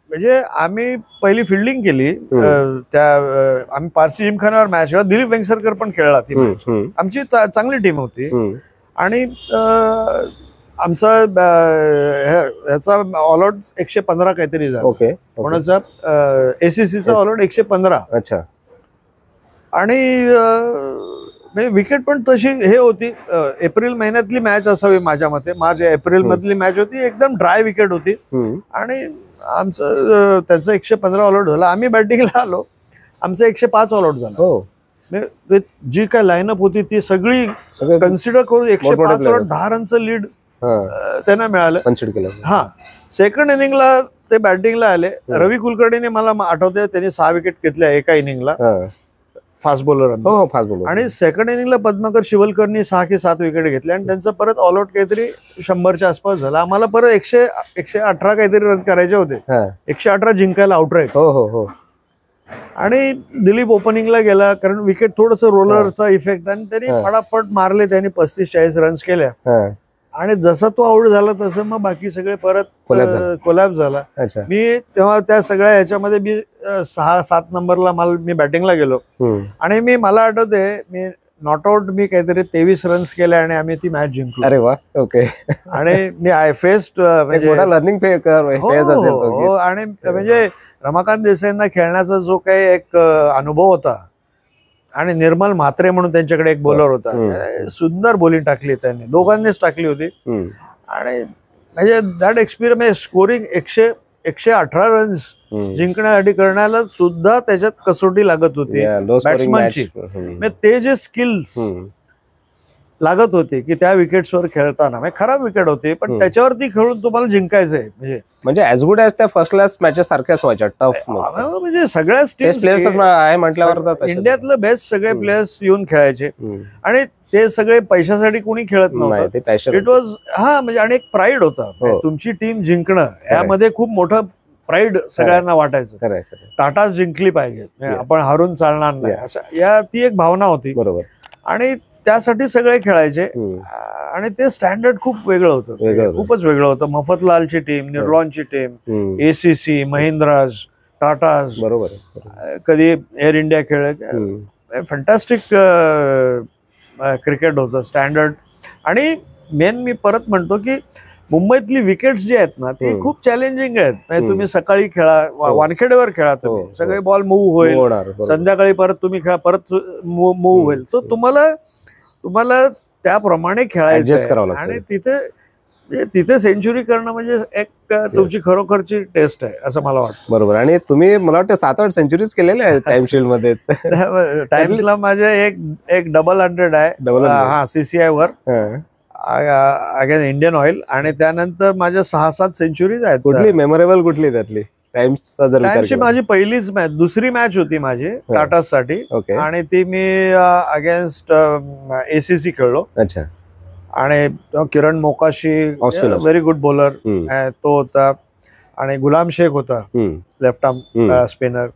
म्हणजे आम्ही पहिली फिल्डिंग केली. आम्ही पारसी जिमखान्यावर मॅच, दिलीप वेंगसरकर पण खेळला ती मॅच. आमची चांगली टीम होती. आणि आमचा ह्याचा ऑलआउट 115 काहीतरी झाला, कोणाचा ACCचा ऑलआउट 115. अच्छा. आणि विकेट पण तशी हे होती, एप्रिल महिन्यातली मॅच असावी माझ्या मते, मार्च-एप्रिल मधली मॅच होती, एकदम ड्राय विकेट होती. आणि आमचं त्याचं 115 ऑलआउट झाला. आम्ही बॅटिंगला आलो, आमचं 105 ऑलआउट झालं. जी काय लाईनअप होती ती सगळी कन्सिडर करून 105 ऑलआउट, 10 रनचं लीड त्यांना मिळालं. सेकंड इनिंगला ते बॅटिंगला आले. रवी कुलकर्णीने, मला आठवतंय, त्यांनी 6 विकेट घेतल्या एका इनिंगला, फास्ट बॉलर. आणि सेकंड इनिंगला पद्माकर शिवलकरनी 6 की 7 विकेट घेतल्या, आणि त्यांचं परत ऑलआउट काहीतरी 100च्या आसपास झाला. आम्हाला परत 118 काहीतरी रन करायचे होते, 118 जिंकायला आउटराईट. आणि दिलीप ओपनिंगला गेला, कारण विकेट थोडस रोलरचा इफेक्ट, आणि त्यांनी फटाफट मारले. त्यांनी 35-40 रन्स केल्या. आणि जसा तो आउट झाला तसं मग बाकी सगळे परत कोलॅप्स झाला. मी तेव्हा त्या सगळ्या ह्याच्यामध्ये मी 6-7 नंबरला मी बॅटिंगला गेलो. आणि मला आठवते, मी नॉट आउट मी काहीतरी 23 रन्स केले, आणि आम्ही ती मॅच जिंकलो. अरे वा, ओके. आणि मी फेस्ट लर्निंग आणि म्हणजे रमाकांत देसाईंना खेळण्याचा जो काही एक अनुभव होता, आणि निर्मल म्हात्रे म्हणून त्यांच्याकडे एक बॉलर होता, सुंदर बॉलिंग टाकली त्यांनी, दोघांनीच टाकली होती. आणि म्हणजे दॅट एक्सपिरियन्स, स्कोरिंग 118 रन्स जिंकण्यासाठी करण्याला सुद्धा त्याच्यात कसोटी लागत होती बॅट्समनची. ते जे स्किल्स लागत होते की त्या विकेट्सवर खेळताना खराब विकेट होते पण त्याच्यावरती खेळून तुम्हाला जिंकायचंय. म्हणजे ॲज गुड ॲज त्या फर्स्ट क्लास मॅचेस सारख्याच व्हायच्या टफ. म्हणजे सगळ्याच इंडियातलं बेस्ट सगळे प्लेयर्स येऊन खेळायचे आणि ते सगळे पैशासाठी कोणी खेळत नव्हतं. इट वॉज म्हणजे आणि एक प्राईड होता. तुमची टीम जिंकणं यामध्ये खूप मोठं प्राईड सगळ्यांना वाटायचं. टाटाच जिंकली पाहिजे, आपण हारून चालणार नाही, असं ती एक भावना होती. बरोबर. आणि त्यासाठी सगळे खेळायचे आणि ते स्टँडर्ड खूप वेगळं होतं, खूपच वेगळं होतं. मफतलालची team, निर्लॉनची team, ACC, Mahindras, Tatas, बरोबर, कधी एअर इंडिया खेळ, फॅन्टॅस्टिक क्रिकेट होतं स्टँडर्ड. आणि मेन मी परत म्हणतो की मुंबईतली विकेट्स जी आहेत ना ती खूप चॅलेंजिंग आहेत. म्हणजे तुम्ही सकाळी खेळा, वानखेडेवर खेळा, तुम्ही सगळे बॉल मूव्ह होईल, संध्याकाळी परत तुम्ही खेळा, परत मूव्ह होईल. सो तुम्हाला त्याप्रमाणे खेळायचं आणि तिथे सेंचुरी करणं म्हणजे एक तुमची खरोखरची टेस्ट आहे असं मला वाटतं. बरोबर. आणि तुम्ही मला वाटतं 7-8 सेंचुरीज केलेल्या आहेत टाइमशील्ड मध्ये. टाइम्सला माझे एक डबल 100 आहे CCI वर अगेन इंडियन ऑइल. आणि त्यानंतर माझ्या 6-7 सेंचुरीज आहेत. कुठली मेमोरेबल कुठली त्यातली? टाइम्सची माझी पहिलीच मॅच, दुसरी मॅच होती माझी टाटा साठी आणि ती मी अगेन्स्ट ACC खेळलो. अच्छा. आणि किरण मोकाशी व्हेरी गुड बॉलर तो होता आणि गुलाम शेख होता लेफ्ट आर्म स्पिनर.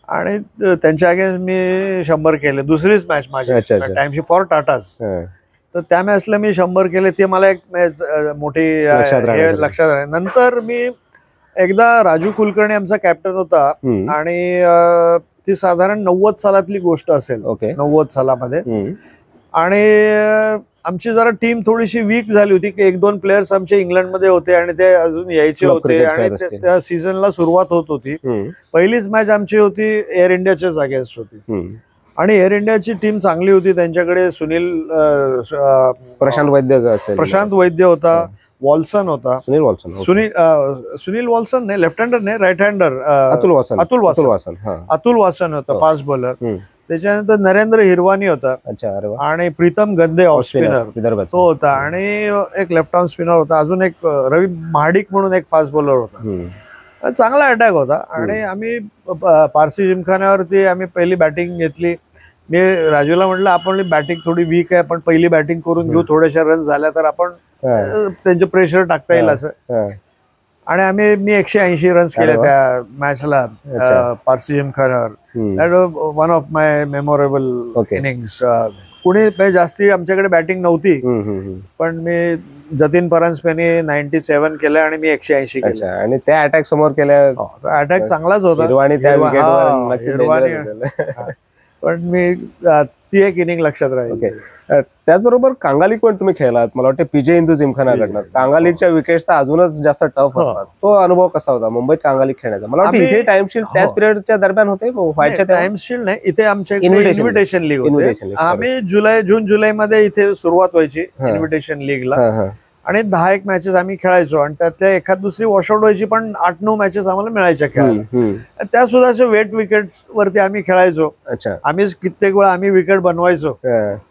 आणि त्यांच्या अगेन्स्ट मी 100 केले. दुसरीच मॅच माझी टाइमची फॉर टाटाज. तर त्या मॅचला मी 100 केले. ते मला एक मॅच मोठी लक्षात राहील. नंतर मी एकदा राजू कुलकर्णी आमचा कॅप्टन होता आणि ती साधारण 90 सालातली गोष्ट असेल, 90 सालामध्ये. आणि आमची जरा टीम थोडीशी वीक झाली होती की 1-2 प्लेयर्स आमचे इंग्लंडमध्ये होते आणि ते अजून यायचे होते आणि त्या सीझनला सुरुवात होत होती. पहिलीच मॅच आमची होती एअर इंडियाच्याच अगेन्स्ट होती आणि एअर इंडियाची टीम चांगली होती. त्यांच्याकडे प्रशांत वैद्य होता, वॉल्सन होता, सुनील वॉल्सन नाही, लेफ्ट हँडर नाही, राईट हँडर अतुल वासन होता, फास्ट बॉलर. त्याच्यानंतर नरेंद्र हिरवानी होता आणि प्रीतम गंदे ऑफ स्पिनर तो होता आणि एक लेफ्ट आर्म स्पिनर होता. अजून एक रवी महाडिक म्हणून एक फास्ट बॉलर होता. चांगला अटॅक होता. आणि आम्ही पारसी जिमखान्यावरती आम्ही पहिली बॅटिंग घेतली. मी राजूला म्हटलं आपण बॅटिंग थोडी वीक आहे, पण पहिली बॅटिंग करून घेऊ, थोड्याशा रन झाल्या तर आपण त्यांचे प्रेशर टाकता येईल असं. आणि मी 180 रन्स केले त्या मॅचला पारसी जिमखान्यावर. That was one of my memorable innings. कुणी जास्ती आमच्याकडे बॅटिंग नव्हती पण मी जतीन परांजपेने 97 केलं आणि मी 180 केलं. आणि त्या अटॅक समोर केल्या अटॅक चांगलाच होता पण मी ती एक इनिंग लक्षात राहील. त्याचबरोबर कांगाली पण तुम्ही खेळलात, मला वाटतं PJ हिंदू जिमखानाकडनं. कांगालीच्या विकेट्स तर अजूनच जास्त टफ असतात. तो अनुभव कसा होता मुंबईत कांगाली खेळण्याचा? मला वाटतं इथे टाइमशील्ड त्याच पिरियडच्या दरम्यान होते व्हायच्या. टाइमशील्ड नाही, इथे आमच्या इन्व्हिटेशन लीग होते. आम्ही जून जुलै मध्ये इथे सुरुवात व्हायची इन्व्हिटेशन लीगला आणि 10-1 मॅचेस आम्ही खेळायचो आणि त्यातल्या एखाद दुसरी वॉशआउट व्हायची पण 8-9 मॅचेस आम्हाला मिळायच्या खेळायला. त्या सुद्धा वेट विकेट वरती आम्ही खेळायचो. आम्ही कित्येक वेळा आम्ही विकेट बनवायचो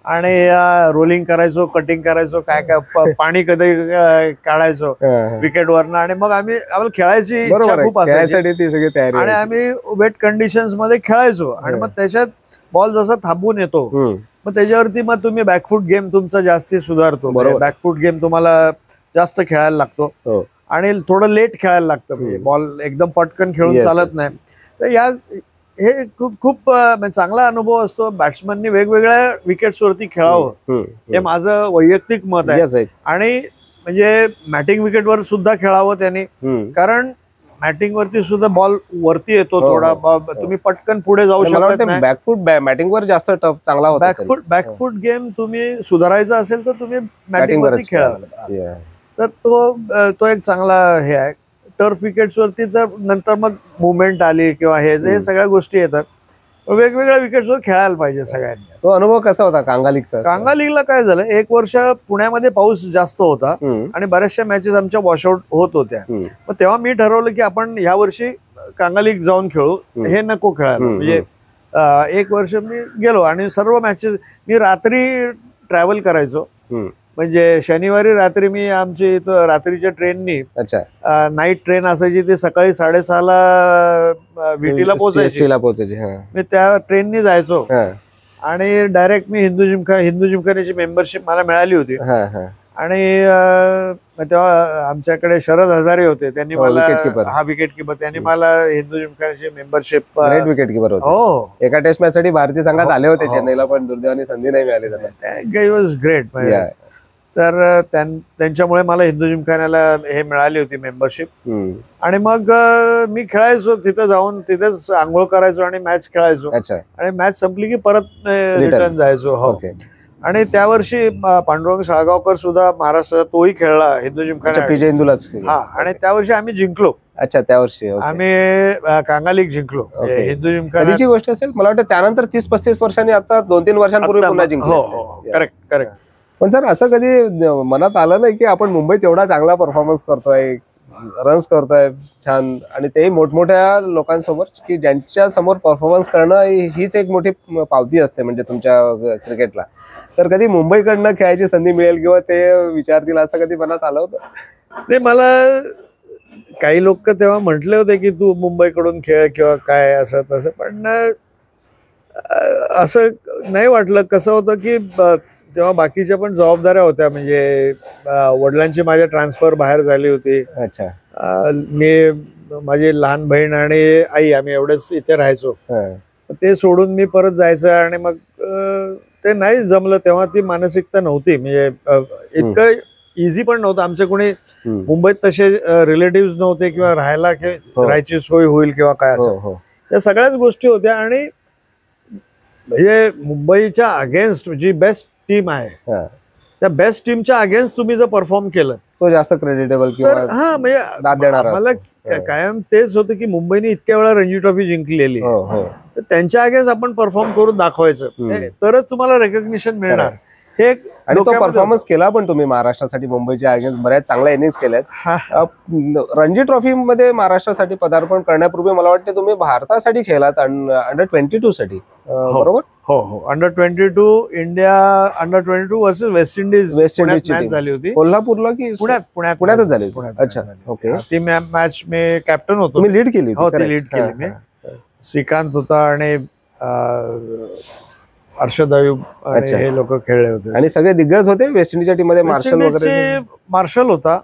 आणि रोलिंग करायचो, कटिंग करायचो, काय पाणी कधी काढायचो विकेट वरनं आणि मग आम्हाला खेळायची इच्छा खूप असायची आणि आम्ही वेट कंडिशन्स मध्ये खेळायचो. आणि मग त्याच्यात बॉल जसा थांबून येतो मग त्याच्यावरती मग तुम्ही बॅकफूट गेम तुमचा जास्ती सुधारतो. बॅकफूट गेम तुम्हाला जास्त खेळायला लागतो आणि थोडं लेट खेळायला लागतं. म्हणजे बॉल एकदम पटकन खेळून चालत नाही. तर हे खूप चांगला अनुभव असतो. बॅट्समननी वेगवेगळ्या विकेट्स वरती खेळावं हे माझं वैयक्तिक मत आहे. आणि म्हणजे मॅटिंग विकेटवर सुद्धा खेळावं त्याने, कारण मॅटिंग वरती सुद्धा बॉल वरती येतो थोडा, तुम्ही पटकन पुढे जाऊ शकत नाही. बॅकफूट बॅटिंग वर जास्त टफ चांगला होता. बॅकफूट गेम तुम्ही सुधारायचा असेल तर तुम्ही मॅटिंग वरती खेळावा. तर तो एक चांगला हे आहे. टर्फ विकेट्स वरती तर नंतर मग मुवमेंट आली किंवा हे सगळ्या गोष्टी येतात. वेगवेगळ्या विकेट्सवर खेळायला पाहिजे सगळ्यांनी. तो अनुभव कसा होता कांगा लीगचा? कांगा लीगला काय झालं, एक वर्ष पुण्यामध्ये पाऊस जास्त होता आणि बऱ्याचशा मॅचेस आमच्या वॉशआउट होत होत्या. मग तेव्हा मी ठरवलं की आपण ह्या वर्षी कांगा लीग जाऊन खेळू, हे नको खेळायला. म्हणजे एक वर्ष मी गेलो आणि सर्व मॅचेस मी रात्री ट्रॅव्हल करायचो. म्हणजे शनिवारी रात्री मी आमची इथं रात्रीच्या ट्रेननी, नाईट ट्रेन असायची, ती सकाळी 6:30ला विटीला पोहोचायची. मी त्या ट्रेननी जायचो आणि डायरेक्ट मी हिंदू जिमखान्याची मेंबरशिप मला मिळाली होती. आणि तेव्हा आमच्याकडे शरद हजारे होते, त्यांनी मला विकेट किपर त्यांनी मला हिंदू जिमखान्याची मेंबरशिप. विकेट किपर होते. हो, एका टेस्ट मॅच साठी भारतीय संघात आले होते चेन्नईला, पण दुर्दैवाने संधी नाही मिळाली त्यांना. He was great. तर त्यांच्यामुळे मला हिंदू जिमखान्याला हे मिळाली होती मेंबरशिप. आणि मग मी खेळायचो तिथं जाऊन, तिथेच आंघोळ करायचो आणि मॅच खेळायचो. आणि मॅच संपली की परत रिटर्न जायचो. हो. आणि त्या वर्षी पांडुरंग साळगावकर सुद्धा महाराष्ट्रात, तोही खेळला हिंदू जिमखाना. आणि त्या वर्षी आम्ही जिंकलो. अच्छा, त्या वर्षी आम्ही कांगा लीग जिंकलो. हिंदू जिमखान्याची गोष्ट असेल मला वाटतं. त्यानंतर 30-35 वर्षांनी, आता 2-3 वर्षांपूर्वी पुन्हा जिंकलो. करेक्ट. पण सर, असं कधी मनात आलं नाही की आपण मुंबईत एवढा चांगला परफॉर्मन्स करतोय, रन्स करतोय छान, आणि तेही मोठमोठ्या लोकांसमोर, की ज्यांच्या समोर परफॉर्मन्स करणं हीच एक मोठी पावती असते म्हणजे तुमच्या क्रिकेटला. तर कधी मुंबईकडनं खेळायची संधी मिळेल किंवा ते विचारतील असं कधी मनात आलं होतं? नाही, मला काही लोक तेव्हा म्हटले होते की तू मुंबईकडून खेळ किंवा काय असं तसं, पण असं नाही वाटलं. कसं होतं की तेव्हा बाकीच्या पण जबाबदाऱ्या होत्या. म्हणजे वडिलांची माझ्या ट्रान्सफर बाहेर झाली होती. मी, माझी लहान बहीण आणि आई, आम्ही एवढेच इथे राहायचो. ते सोडून मी परत जायचं आणि मग ते नाही जमलं. तेव्हा ती मानसिकता नव्हती. म्हणजे इतकं इझी पण नव्हतं. आमचे कोणी मुंबईत तसे रिलेटिव्ह नव्हते किंवा राहायची सोय होईल किंवा काय असं, या सगळ्याच गोष्टी होत्या. आणि म्हणजे मुंबईच्या अगेन्स्ट जी बेस्ट टीम आहे, त्या बेस्ट टीमच्या अगेन्स्ट तुम्ही जर परफॉर्म केलं तो जास्त क्रेडिटेबल किंवा म्हणजे मला कायम तेच होतं की मुंबईने इतक्या वेळा रणजी ट्रॉफी जिंकलेली, तर त्यांच्या अगेन्स्ट आपण परफॉर्म करून दाखवायचं, तरच तुम्हाला रेकग्निशन मिळणार. आणि तो परफॉर्मन्स केला पण तुम्ही महाराष्ट्रासाठी. मुंबईच्या अगेन्स्ट बऱ्याच चांगल्या इनिंग्स केल्यात. रणजी ट्रॉफी मध्ये महाराष्ट्रासाठी पदार्पण करण्यापूर्वी मला वाटतं तुम्ही भारतासाठी खेळलात, अंडर-22 साठी, बरोबर? हो, under twenty two India, under twenty two versus West Indies match झाली होती. कोल्हापूरला की पुण्यातच झाली? अच्छा, ओके. ती मॅच मी कॅप्टन होतो. तुम्ही लीड केली? हो, ती लीड केली मी. श्रीकांत होता आणि अर्षद अयूब आणि हे लोक खेळले होते. आणि सगळे दिग्गज होते वेस्ट इंडिजच्या टीम मध्ये. मार्शल वगैरे? मार्शल होता.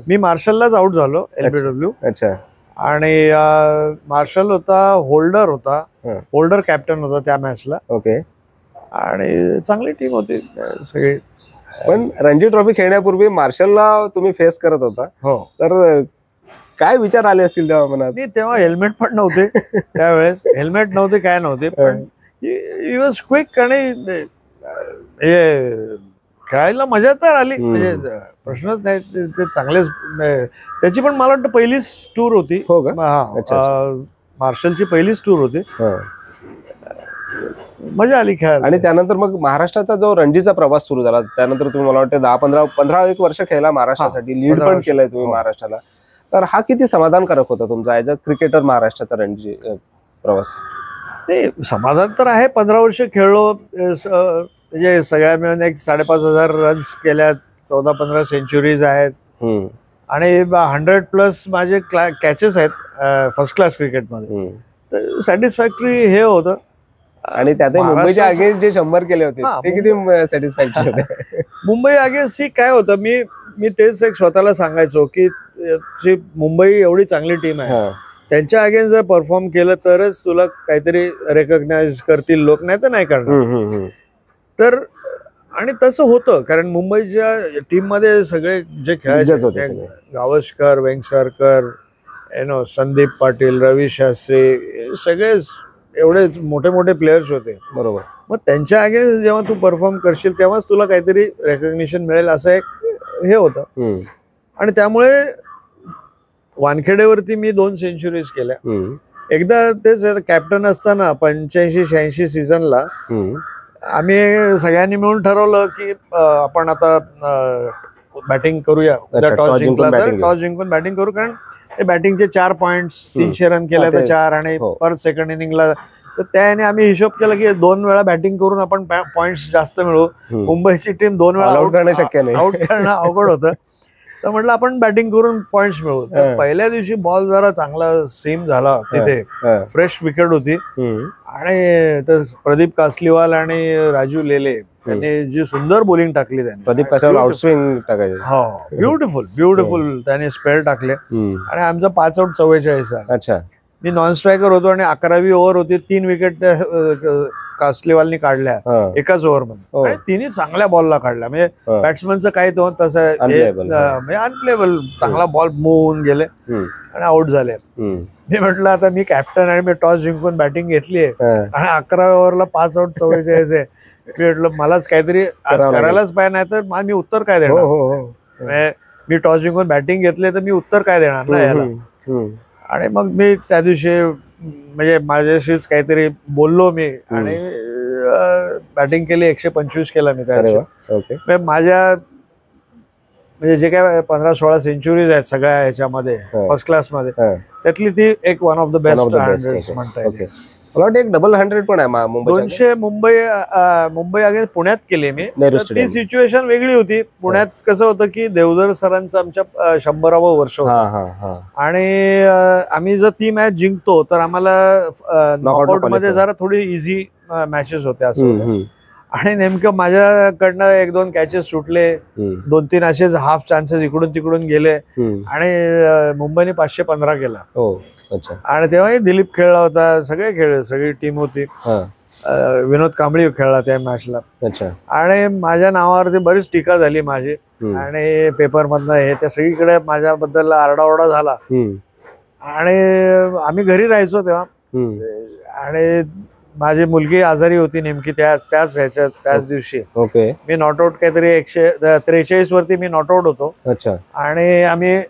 मी मार्शललाच आउट झालो, LBW. अच्छा. आणि मार्शल होता, होल्डर होता, होल्डर कॅप्टन होता त्या मॅचला. ओके. आणि चांगली टीम होती सगळी. पण रणजी ट्रॉफी खेळण्यापूर्वी मार्शलला तुम्ही फेस करत होता. हो. तर काय विचार आले असतील तेव्हा मनात? तेव्हा हेल्मेट पण नव्हते त्यावेळेस. हेल्मेट नव्हते, काय नव्हते, पण ही वॉज क्विक. आणि हे खेळायला मजा तर आली, म्हणजे प्रश्नच नाही. ते चांगलेच. त्याची पण मला वाटतं पहिलीच टूर होती. हो का? मार्शलची पहिलीच टूर होती. मजा आली खेळायला. आणि त्यानंतर मग महाराष्ट्राचा जो रणजीचा प्रवास सुरू झाला, त्यानंतर तुम्ही मला वाटतं 10-15 वर्ष खेळला महाराष्ट्रासाठी, लीड पण केलंय तुम्ही महाराष्ट्राला. तर हा किती समाधानकारक होता तुमचा ऍज अ क्रिकेटर महाराष्ट्राचा रणजी प्रवास? नाही, समाधान तर आहे. 15 वर्ष खेळलो, म्हणजे सगळ्या मिळून एक 5,500 रन्स केल्यात, 14-15 सेंचुरीज आहेत, आणि 100+ माझे कॅचेस आहेत फर्स्ट क्लास क्रिकेटमध्ये. तर सॅटिस्फॅक्टरी हे होतं. आणि त्यात मुंबईच्या अगेन्स्ट जे 100 केले होते ते किती सॅटिस्फॅक्टरी होते? मुंबई अगेन्स्ट काय होतं, मी तेच एक स्वतःला सांगायचो की मुंबई एवढी चांगली टीम आहे, त्यांच्या अगेन्स्ट जर परफॉर्म केलं तरच तुला काहीतरी रेकग्नाइज करतील लोक, नाही तर नाही करणार. तर आणि तसं होतं, कारण मुंबईच्या टीम मध्ये सगळे जे खेळायचे, गावस्कर, वेंगसरकर, संदीप पाटील, रवी शास्त्री, सगळेच एवढे मोठे मोठे प्लेयर्स होते. बरोबर. मग त्यांच्या अगेन्स्ट जेव्हा तू परफॉर्म करशील तेव्हाच तुला काहीतरी रेकग्निशन मिळेल, असं एक हे होतं. आणि त्यामुळे वानखेडेवरती मी 2 सेंचुरीज केल्या. एकदा तेच कॅप्टन असताना 85-86 सीझनला आम्ही सगळ्यांनी मिळून ठरवलं की आपण आता बॅटिंग करूया, टॉस जिंकला तर टॉस जिंकून बॅटिंग करू, कारण ते बॅटिंगचे 4 पॉइंट्स, 300 रन केले तर 4 आणि पर सेकंड इनिंगला. तर त्याने आम्ही हिशोब केला की 2 वेळा बॅटिंग करून आपण पॉइंट्स जास्त मिळू. मुंबईची टीम 2 वेळा आउट करणं अवघड होतं. तर म्हटलं आपण बॅटिंग करून पॉइंट्स मिळवू. तर पहिल्या दिवशी बॉल जरा चांगला सीम झाला, तिथे फ्रेश विकेट होती आणि प्रदीप कासलीवाल आणि राजू लेले त्यांनी जी सुंदर बॉलिंग टाकली, त्यांनी प्रदीप कासलीवाल आउटस्विंग टाकायचे. हो, ब्युटिफुल त्यांनी स्पेल टाकले आणि आमचा 5 आउट 44. अच्छा. मी नॉन स्ट्रायकर होतो आणि 11वी ओव्हर होती. 3 विकेट कासलीवालनी काढल्या एकाच ओव्हरमध्ये आणि तिन्ही चांगल्या बॉलला काढल्या. म्हणजे बॅट्समनचं काय तो तसं म्हणजे अनप्लेबल, चांगला बॉल मूव्ह होऊन गेले आणि आउट झाले. मी म्हटलं आता मी कॅप्टन आणि मी टॉस जिंकून बॅटिंग घेतलीये आणि 11व्या ओव्हरला 5 आउट 44 आहे. मी म्हटलं मलाच काहीतरी करायलाच पाहिजे, नाही तर मी उत्तर काय देणार. मी टॉस जिंकून बॅटिंग घेतले तर मी उत्तर काय देणार ना याला. आणि मग मी त्या दिवशी म्हणजे माझ्याशीच काहीतरी बोललो मी आणि बॅटिंग केली. 125 केला मी त्या दिवशी. माझ्या म्हणजे जे काय 15-16 सेंचुरीज आहेत सगळ्या ह्याच्यामध्ये फर्स्ट क्लास मध्ये, त्यातली ती एक वन ऑफ द बेस्ट 100 म्हणता येईल. मला वाटतं एक डबल 100 पण आहे 200 मुंबई अगेन्स्ट पुण्यात केली मी. ती सिच्युएशन वेगळी होती. पुण्यात कसं होतं की देवधर सरांचं आमच्या 100वे वर्ष होतं आणि आम्ही जर ती मॅच जिंकतो तर आम्हाला नॉकआउट मध्ये जरा थोडी इझी मॅचेस होत्या असं. आणि नेमकं माझ्याकडनं 1-2 कॅचेस सुटले, 2-3 असेच हाफ चान्सेस इकडून तिकडून गेले आणि मुंबईने 515 केला. आणि तेव्हाही दिलीप खेळला होता, सगळे खेळले, सगळी टीम होती. विनोद कांबळी खेळला त्या मॅचला. आणि माझ्या नावावरती बरीच टीका झाली माझी आणि पेपर मधनं हे त्या सगळीकडे माझ्याबद्दल आरडाओरडा झाला. आणि आम्ही घरी राहायचो तेव्हा आणि माझी मुलगी आजारी होती नेमकी त्याच दिवशी. मी नॉटआउट काहीतरी 143 वरती मी नॉटआउट होतो आणि आम्ही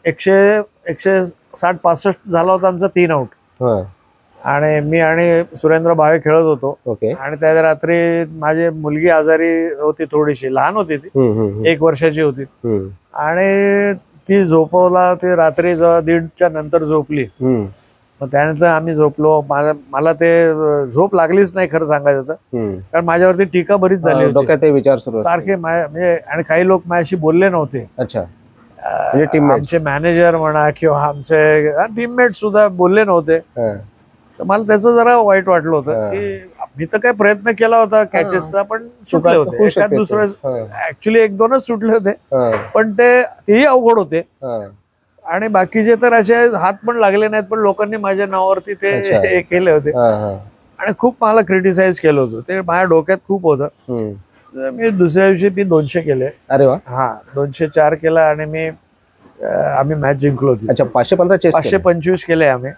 160-65 झाला होता आमचा 3 आउट. आणि मी आणि सुरेंद्र भावे खेळत होतो आणि त्या रात्री माझी मुलगी आजारी होती, थोडीशी लहान होती ती, 1 वर्षाची होती आणि ती झोपवला. ती रात्री 1:30च्या नंतर झोपली. मग त्यानंतर आम्ही झोपलो. मला ते झोप लागलीच नाही खरं सांगायचं तर, कारण माझ्यावरती टीका बरीच झाली होती, विचार सुरू सारखे म्हणजे. आणि काही लोक माझ्याशी बोलले नव्हते. आमचे मॅनेजर म्हणा किंवा आमचे टीममेट सुद्धा बोलले नव्हते. तर मला त्याचं जरा वाईट वाटलं होतं की मी तर काय प्रयत्न केला होता कॅचेसचा, पण सुटले होते. एखाद दुसरं ऍक्च्युली 1-2च सुटले होते, पण तेही अवघड होते. आणि बाकीचे तर असे हात पण लागले नाहीत, पण लोकांनी माझ्या नावावरती ते केले होते आणि खूप मला क्रिटिसाइज केलं होतं. ते माझ्या डोक्यात खूप होतं. मी दुसऱ्या दिवशी 200 केले. अरे वा. 204 केला आणि आम्ही मॅच जिंकलो होती. 525 केले आम्ही.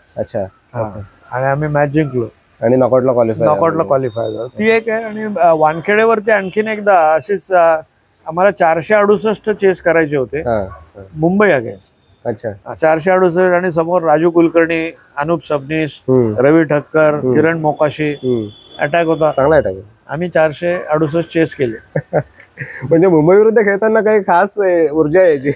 आणि आम्ही मॅच जिंकलो आणि नॉकआउटला क्वालिफाय झालो. ती एक आहे. आणि वानखेडेवरती आणखीन एकदा अशीच आम्हाला 468 चेस करायचे होते मुंबई अगेन्स्ट. 468 आणि समोर राजू कुलकर्णी, अनुप सबनीस, रवी ठक्कर, किरण मोकाशी अटॅक होता, चांगला अटॅक. आम्ही 468 चेस केले. म्हणजे मुंबई विरुद्ध खेळताना काही खास ऊर्जा यायची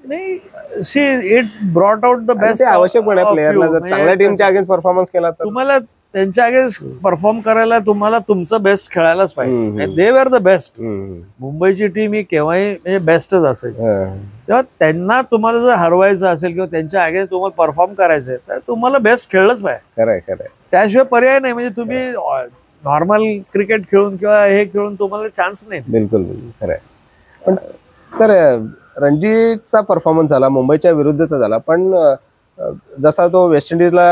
नाही. See it brought out the best. आवश्यक पण आहे प्लेयरला, जर चांगल्या टीमच्या अगेन्स्ट परफॉर्मन्स केला तर तुम्हाला त्यांच्या अगेन्स्ट परफॉर्म करायला तुम्हाला तुमचं बेस्ट खेळायलाच पाहिजे. दे वर द बेस्ट. मुंबईची टीम ही केव्हाही म्हणजे बेस्टच असायची. तेव्हा त्यांना तुम्हाला जर हरवायचं असेल किंवा त्यांच्या अगेन्स्ट तुम्हाला परफॉर्म करायचंय तर तुम्हाला बेस्ट खेळलंच पाहिजे. त्याशिवाय पर्याय नाही. म्हणजे तुम्ही नॉर्मल क्रिकेट खेळून किंवा हे खेळून तुम्हाला चान्स नाही. बिलकुल खरंय. पण सर रणजीचा परफॉर्मन्स झाला, मुंबईच्या विरुद्धचा झाला, पण जसा तो वेस्ट इंडिजला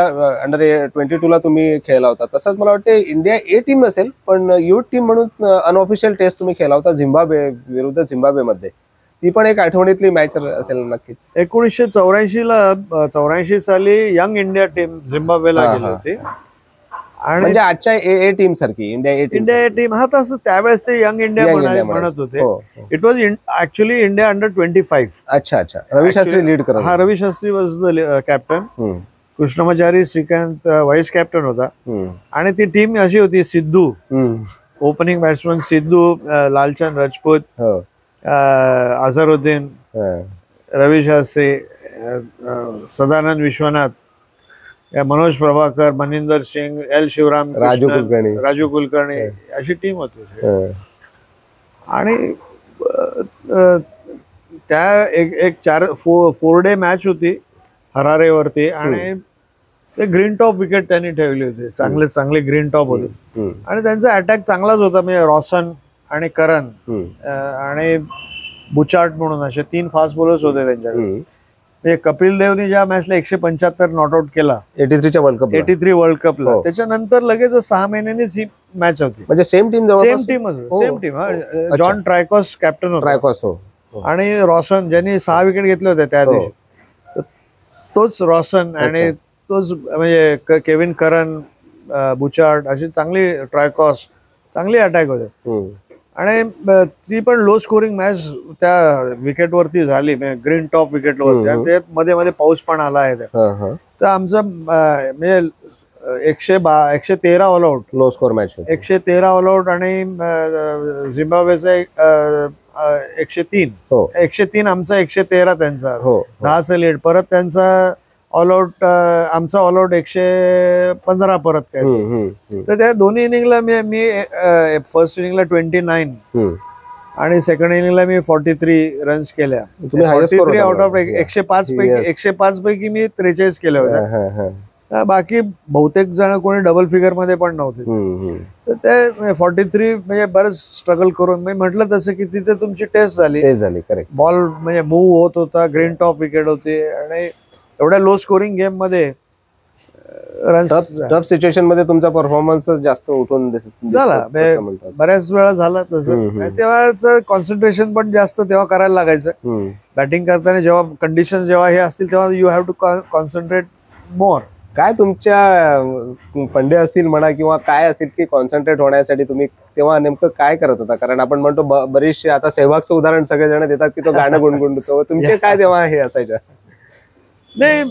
अंडर-22 ला तुम्ही खेळला होता, तसंच मला वाटतं इंडिया ए टीम नसेल पण युथ टीम म्हणून अनऑफिशियल टेस्ट तुम्ही खेळला होता झिम्बाब्वे विरुद्ध झिम्बाब्वेमध्ये. ती पण एक आठवणीतली मॅच असेल नक्कीच. 1984 साली यंग इंडिया टीम झिम्बाब्वेला गेली होती. आणि म्हणजे आजच्या ए टीम सारखी इंडिया ए टीम. तसं त्यावेळेस ते यंग इंडिया म्हणत होते. इट वॉज ऍक्च्युअली इंडिया अंडर-25. अच्छा. रवी शास्त्री लीड करत. Ravi Shastri was the captain. Krishnamachari Srikkanth vice captain होता. आणि ती टीम अशी होती, Sidhu opening batsman, Sidhu, Lalchand Rajput, Azharuddin, Ravi Shastri, Sadanand Viswanath, Manoj Prabhakar, Maninder Singh, L Sivaram, Raju Kulkarni अशी टीम होती. आणि त्या एक 4 डे मॅच होती हरारेवरती. आणि ते ग्रीन टॉप विकेट त्यांनी ठेवली होती, चांगले ग्रीन टॉप होते. आणि त्यांचा अटॅक चांगलाच होता, म्हणजे रॉसन आणि करण आणि बुचार्ट म्हणून असे 3 फास्ट बॉलर्स होते त्यांच्याकडे. कपिल देवनी ज्या मॅचला 175 नॉट आउट केला 83 वर्ल्ड कपला, त्याच्यानंतर लगेच 6 महिन्यांनीच ही मॅच होती. म्हणजे सेम टीम. जॉन ट्रायकॉस कॅप्टन होता. आणि रॉसन ज्यांनी 6 विकेट घेतले होते त्या दिवशी, तोच रॉसन. आणि तोच म्हणजे केविन करन, बुचार्ट अशी चांगली, ट्रायकॉस चांगली अटॅक होते. आणि ती पण लो स्कोरिंग मॅच त्या विकेटवरती झाली, ग्रीन टॉप विकेटवरती. आणि त्यात मध्ये मध्ये पाऊस पण आला आहे. तर आमचं म्हणजे 113 all out, low score match, 113 all out. आणि झिम्बाब्वेचा 103 आमचा, 113 त्यांचा, 10चं लीड. परत त्यांचा ऑल आउट, आमचा ऑल आउट 115 परत काय. तर त्या दोन्ही इनिंगला मी फर्स्ट इनिंगला 29 आणि सेकंड इनिंगला मी 43 रन्स केल्या. 43 आउट ऑफ 105 पैकी मी 43 केल्या होत्या. बाकी बहुतेक जण कोणी डबल फिगर मध्ये पण नव्हते. तर ते 43 म्हणजे बरंच स्ट्रगल करून मी म्हटलं तसं की तिथे तुमची टेस्ट झाली. बॉल म्हणजे मूव्ह होत होता, ग्रीन टॉप विकेट होती. आणि एवढ्या लो स्कोरिंग गेम मध्ये टफ सिच्युएशन मध्ये तुमचा परफॉर्मन्स जास्त उठून झाला, बऱ्याच वेळा झाला तसं. तेव्हा कॉन्सन्ट्रेशन पण जास्त तेव्हा करायला लागायचं. बॅटिंग करताना जेव्हा कंडिशन जेव्हा हे असतील तेव्हा यू हॅव टू कॉन्सन्ट्रेट मोर. काय तुमच्या फंडे असतील म्हणा किंवा काय असतील की कॉन्सन्ट्रेट होण्यासाठी तुम्ही तेव्हा नेमकं काय करत होता? कारण आपण म्हणतो बरीचशी, आता सेहवागचं उदाहरण सगळेजण देतात की तो गाणं गुणगुणतो, तुमचे काय तेव्हा हे असायचं? नाही,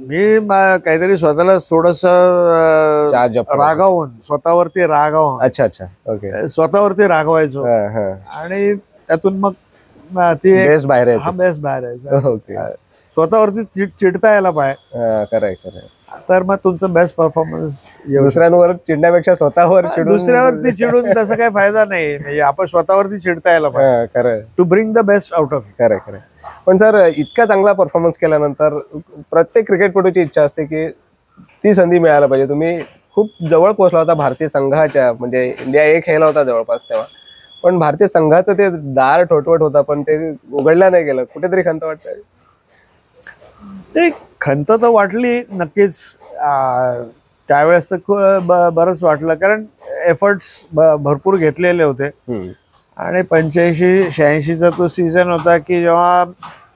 मी काहीतरी स्वतःला थोडस रागावून, स्वतःवरती रागावून, अच्छा ओके, स्वतःवरती रागवायचो. आणि त्यातून मग ती बेस्ट बाहेर यायचं. स्वतःवरती चिडता यायला पाहिजे. खरंय. तर मग तुमचं बेस्ट परफॉर्मन्स. दुसऱ्यांवर चिडण्यापेक्षा स्वतःवर, दुसऱ्यावरती चिडून तसं काही फायदा नाही. म्हणजे आपण स्वतःवरती चिडता यायला पाहिजे. खरंय, to bring the best out of. खरंय. पण सर, इतका चांगला परफॉर्मन्स केल्यानंतर प्रत्येक क्रिकेटपटूची इच्छा असते की ती संधी मिळायला पाहिजे. तुम्ही खूप जवळ पोहोचला होता भारतीय संघाच्या, म्हणजे इंडिया एक खेळला होता जवळपास तेव्हा, पण भारतीय संघाचं ते दार ठोठवट होता पण ते उघडलं नाही गेलं. कुठेतरी खंत वाटतंय? ते खंत तर वाटली नक्कीच. त्यावेळेस तर बरंच वाटलं, कारण एफर्ट्स भरपूर घेतलेले होते. आणि 85-86चा तो सीझन होता की जेव्हा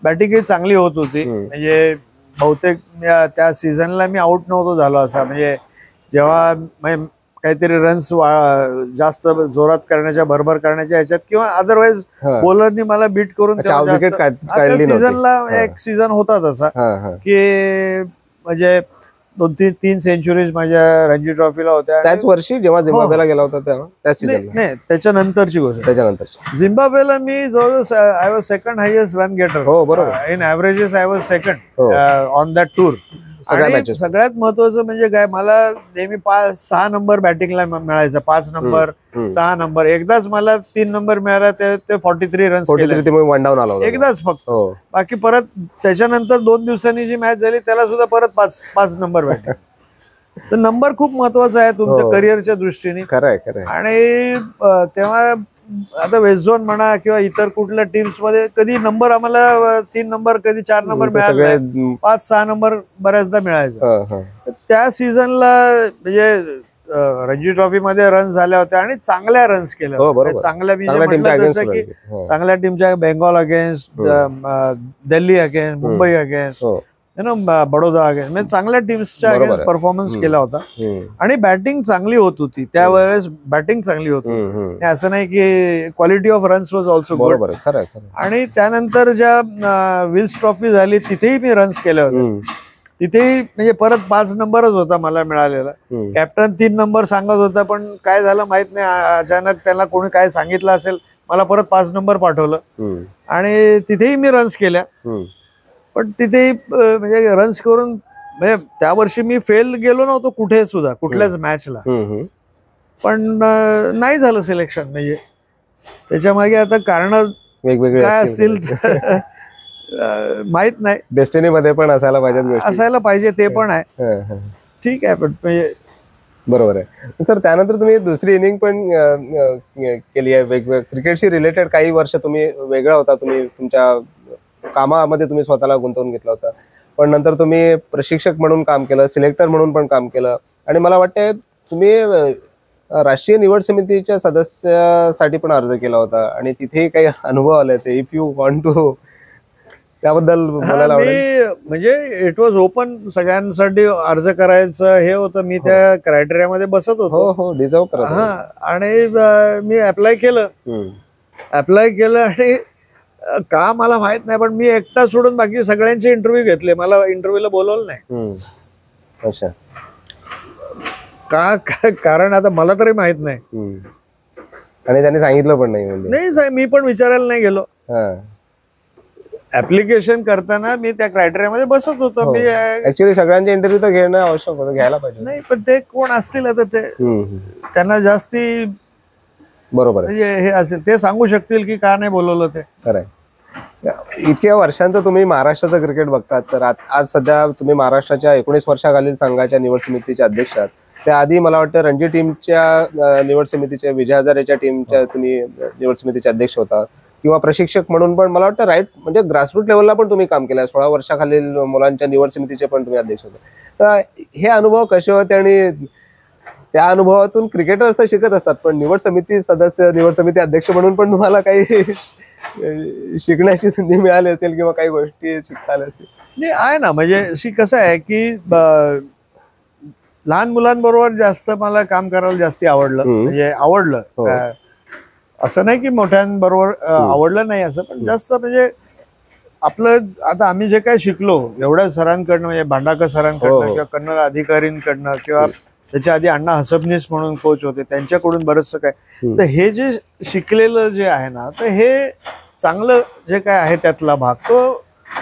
बॅटिंग चांगली होत होती. म्हणजे बहुतेक त्या सीझनला मी आउट नव्हतो झालो असा. म्हणजे जेव्हा काहीतरी रन्स जास्त जोरात करण्याच्या, भरभर करण्याच्या ह्याच्यात, किंवा अदरवाईज बॉलरनी मला बीट करून सीझनला एक सीझन होता तसा की म्हणजे 2-3 सेंचुरीज माझ्या रणजी ट्रॉफीला होत्या. त्याच वर्षी जेव्हा झिम्बाब्वेला गेला होता तेव्हा? नाही, त्याच्यानंतरची गोष्ट. झिम्बाब्वेला मी जवळजवळ I was second highest run getter. हो, बरोबर. In averages I was second on that tour. सगळ्यात महत्वाचं म्हणजे काय, मला नेहमी 6 नंबर बॅटिंगला मिळायचा. 5 नंबर, 6 नंबर. एकदाच मला 3 नंबर मिळाला, ते 43 रन्स वन डाऊन आला एकदाच फक्त. बाकी परत त्याच्यानंतर 2 दिवसांनी जी मॅच झाली त्याला सुद्धा परत 5 नंबर बॅटिंग. तर नंबर खूप महत्वाचा आहे तुमच्या करिअरच्या दृष्टीने. खरंय. आणि तेव्हा आता वेस्ट झोन म्हणा किंवा इतर कुठल्या टीम्स मध्ये कधी नंबर आम्हाला 3 नंबर, कधी 4 नंबर मिळाले, 5-6 नंबर बऱ्याचदा मिळायचा. त्या सीझनला म्हणजे रणजी ट्रॉफी मध्ये रन्स झाल्या होत्या आणि चांगल्या रन्स केल्या. चांगल्या म्हटलं जसं की चांगल्या टीमच्या, Bengal against, Delhi against, Mumbai against, Baroda against, म्हणजे चांगल्या टीम्सच्या अगेन्स्ट परफॉर्मन्स केला होता. आणि बॅटिंग चांगली होत होती त्यावेळेस. बॅटिंग चांगली होत होती, असं नाही की quality of runs was also good. आणि त्यानंतर ज्या विल्स ट्रॉफी झाली तिथेही मी रन्स केले होते. तिथेही म्हणजे परत 5 नंबरच होता मला मिळालेला. कॅप्टन 3 नंबर सांगत होता, पण काय झालं माहित नाही, अचानक त्यांना कोणी काय सांगितलं असेल, मला परत 5 नंबर पाठवलं आणि तिथेही मी रन्स केल्या. पण तिथेही म्हणजे रन्स करून म्हणजे त्या वर्षी मी फेल गेलो नव्हतो कुठे सुद्धा, कुठल्याच मॅचला, पण नाही झालं सिलेक्शन. म्हणजे त्याच्या मागे आता कारण वेगवेगळे काय असतील माहित नाही. डेस्टिनी मध्ये पण असायला पाहिजे ते पण आहे. ठीक आहे, पण म्हणजे बरोबर आहे सर. त्यानंतर तुम्ही दुसरी इनिंग पण केली आहे वेगवेगळ्या क्रिकेटशी रिलेटेड. काही वर्ष तुम्ही वेगळा होता, तुम्ही तुमच्या कामामध्ये तुम्ही स्वतःला गुंतवून घेतला होता, पण नंतर तुम्ही प्रशिक्षक म्हणून काम केलं, सिलेक्टर म्हणून पण काम केलं, आणि मला वाटते तुम्ही राष्ट्रीय निवड समितीच्या सदस्यासाठी पण अर्ज केला होता, आणि तिथेही काही अनुभव आले ते इफ यू वॉन्ट टू त्याबद्दल बोलायला आवडेल. म्हणजे इट वॉज ओपन, सगळ्यांसाठी अर्ज करायचं हे होतं. मी त्या क्रायटेरियामध्ये बसत होतो. हो, डिझर्व करत. आणि मी अप्लाय केलं आणि का मला माहित नाही, पण मी एकटा सोडून बाकी सगळ्यांचे इंटरव्ह्यू घेतले. मला इंटरव्ह्यूला बोलवलं नाही. अच्छा. का कारण आता मला तरी माहित नाही, आणि त्यांनी सांगितलं पण नाही. मी पण विचारायला नाही गेलो. ऍप्लिकेशन करताना मी त्या क्रायटेरियामध्ये बसत होतो. मी ऍक्च्युअली सगळ्यांचे इंटरव्ह्यू तर घेणं आवश्यक होतं, घ्यायला पाहिजे. नाही, पण ते कोण असतील आता, ते त्यांना जास्ती बरोबर म्हणजे हे असेल, ते सांगू शकतील की का नाही बोलवलं ते. खरंय. इतक्या वर्षांचं तुम्ही महाराष्ट्राचं क्रिकेट बघतात, तर आज सध्या तुम्ही महाराष्ट्राच्या 19 वर्षाखालील संघाच्या निवड समितीचे अध्यक्ष आहात. त्याआधी मला वाटतं रणजी टीमच्या निवड समितीच्या, विजय हजारेच्या टीमच्या तुम्ही निवड समितीचे अध्यक्ष होता, किंवा प्रशिक्षक म्हणून पण मला वाटतं राईट म्हणजे ग्रासरूट लेवलला पण तुम्ही काम केलं. 16 वर्षाखालील मुलांच्या निवड समितीचे पण तुम्ही अध्यक्ष होते. तर हे अनुभव कसे होते, आणि त्या अनुभवातून क्रिकेटर्स तर शिकत असतात, पण निवड समिती सदस्य, निवड समिती अध्यक्ष म्हणून पण तुम्हाला काही शिकण्याची संधी मिळाली असेल, किंवा काही गोष्टी शिकता आल्या असतील? नाही, आहे ना. म्हणजे कसं आहे की लहान मुलांबरोबर जास्त मला काम करायला जास्ती आवडलं. म्हणजे आवडलं, असं नाही की मोठ्यांबरोबर आवडलं नाही असं, पण जास्त म्हणजे आपलं आता आम्ही जे काय शिकलो एवढ्या सरांकडनं, म्हणजे भांडाकर सरांकडनं किंवा कर्नल अधिकारींकडनं, किंवा त्याच्या आधी अण्णा हसबनीस म्हणून कोच होते, त्यांच्याकडून बरंचसं काय, तर हे जे शिकलेलं जे आहे ना, तर हे चांगलं जे काय आहे त्यातला भाग तो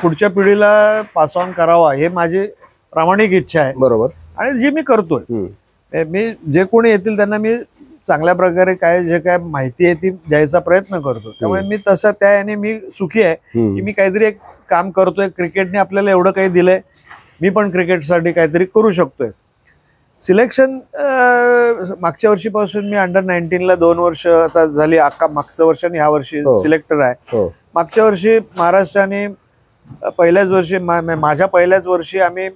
पुढच्या पिढीला पास ऑन करावा, हे माझी प्रामाणिक इच्छा आहे. बरोबर. आणि जी मी करतोय, मी जे कोणी येतील त्यांना मी चांगल्या प्रकारे जे काय माहिती आहे ती द्यायचा प्रयत्न करतो. त्यामुळे मी तसं त्या याने मी सुखी आहे की मी काहीतरी एक काम करतोय. क्रिकेटने आपल्याला एवढं काही दिलंय, मी पण क्रिकेटसाठी काहीतरी करू शकतोय. सिलेक्शन मागच्या वर्षीपासून मी अंडर-19ला 2 वर्ष आता झाली, मागच्या वर्ष आणि ह्या वर्षी सिलेक्टर आहे. मागच्या वर्षी महाराष्ट्राने पहिल्याच वर्षी, माझ्या पहिल्याच वर्षी आम्ही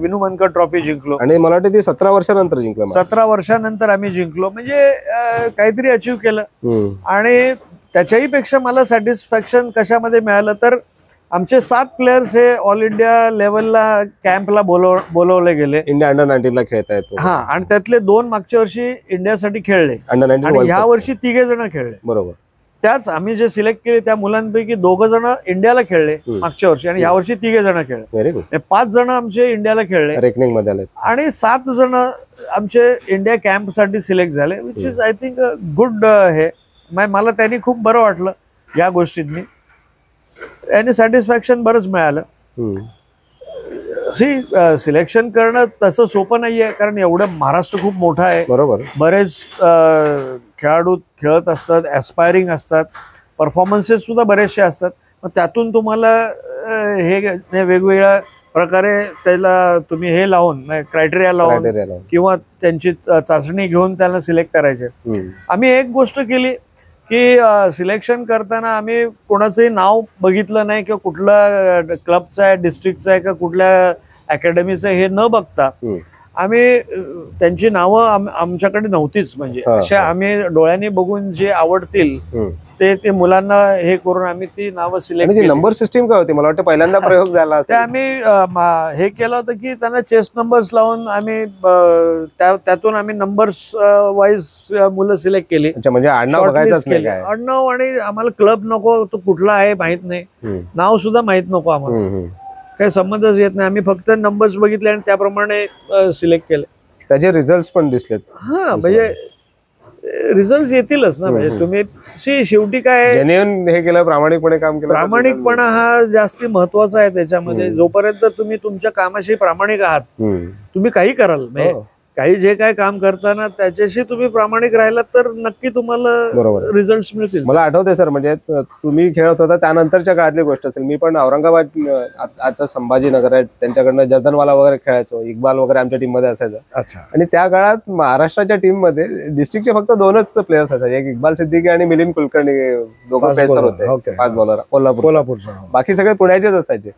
विनू मनकर ट्रॉफी जिंकलो, आणि मला वाटतं ती 17 वर्षानंतर जिंकलो. 17 वर्षानंतर आम्ही जिंकलो. म्हणजे काहीतरी अचीव केलं. आणि त्याच्याही पेक्षा मला सॅटिस्फॅक्शन कशामध्ये मिळालं, तर आमचे 7 प्लेयर्स हे ऑल इंडिया लेवलला कॅम्पला बोलवले गेले. इंडिया अंडर-19ला खेळता येतो. आणि त्यातले 2 मागच्या वर्षी इंडियासाठी खेळले, अंडर-19, आणि ह्या वर्षी 3 जण खेळले. बरोबर. त्याच आम्ही जे सिलेक्ट केले त्या मुलांपैकी 2 जण इंडियाला खेळले मागच्या वर्षी, आणि ह्या वर्षी 3 जण खेळले. Very good. 5 जण आमचे इंडियाला खेळले, रेकनिंग मध्ये आले, आणि 7 जण आमचे इंडिया कॅम्प साठी सिलेक्ट झाले, which is I think good. हे मला त्यांनी खूप बरं वाटलं या गोष्टींनी, आणि सॅटिस्फॅक्शन बरंच मिळालं. सिलेक्शन करणं तसं सोपं नाहीये, कारण एवढं महाराष्ट्र खूप मोठा आहे. बरोबर. बरेच खेळाडू खेळत असतात, ऍस्पायरिंग असतात, परफॉर्मन्सेस सुद्धा बरेचसे असतात. मग त्यातून तुम्हाला हे वेगवेगळ्या प्रकारे त्याला तुम्ही हे लावून, क्रायटेरिया लावून किंवा त्यांची चाचणी घेऊन त्याला सिलेक्ट करायचे. आम्ही एक गोष्ट केली की सिलेक्शन करताना आम्ही कोणाचंही नाव बघितलं नाही, किंवा कुठला क्लबचं आहे, डिस्ट्रिक्टचं आहे, का कुठल्या अकॅडमीचं आहे हे न बघता आम्ही त्यांची नावं आमच्याकडे नव्हतीच. म्हणजे अशा आम्ही डोळ्यांनी बघून जे आवडतील ते मुलांना हे करून आम्ही ती नावं सिलेक्ट केली. नंबर सिस्टीम काय होती? मला वाटतं पहिल्यांदा प्रयोग झाला. ते आम्ही हे केलं होतं की त्यांना चेस्ट नंबर्स लावून आम्ही त्यातून आम्ही नंबर्स वाईज मुलं सिलेक्ट केली. म्हणजे आडनाव बघायचंच नाही, आडनाव, आणि आम्हाला क्लब नको, तो कुठला आहे माहित नाही, नाव सुद्धा माहित नको आम्हाला, काही संबंधच येत नाही. आम्ही फक्त नंबर्स बघितले आणि त्याप्रमाणे सिलेक्ट केले. त्याचे रिझल्ट पण दिसलेत. हा म्हणजे रिझल्ट येतीलच ना. म्हणजे तुम्ही शेवटी काय जेन्युइन हे केलं, प्रामाणिकपणे काम केलं. प्रामाणिकपणा हा जास्ती महत्वाचा आहे त्याच्यामध्ये. जोपर्यंत तुम्ही तुमच्या कामाशी प्रामाणिक आहात, तुम्ही काही कराल, काही जे काय काम करताना त्याच्याशी तुम्ही प्रामाणिक राहिलात तर नक्की तुम्हाला रिझल्ट मिळतील. मला आठवते सर, म्हणजे तुम्ही खेळत होता त्यानंतरच्या काळातली गोष्ट असेल. मी पण औरंगाबाद, आजचा संभाजीनगर आहे, त्यांच्याकडनं जसदनवाला वगैरे खेळायचो. इक्बाल वगैरे आमच्या टीम मध्ये असायचा. अच्छा. आणि त्या काळात महाराष्ट्राच्या टीम मध्ये डिस्ट्रिक्टचे फक्त 2च प्लेयर्स असायचे, एक इक्बाल सिद्दीकी आणि मिलिंद कुलकर्णी, दोघं पेसर होते, फास्ट बॉलर, कोल्हापूरचा. बाकी सगळे पुण्याचेच असायचे.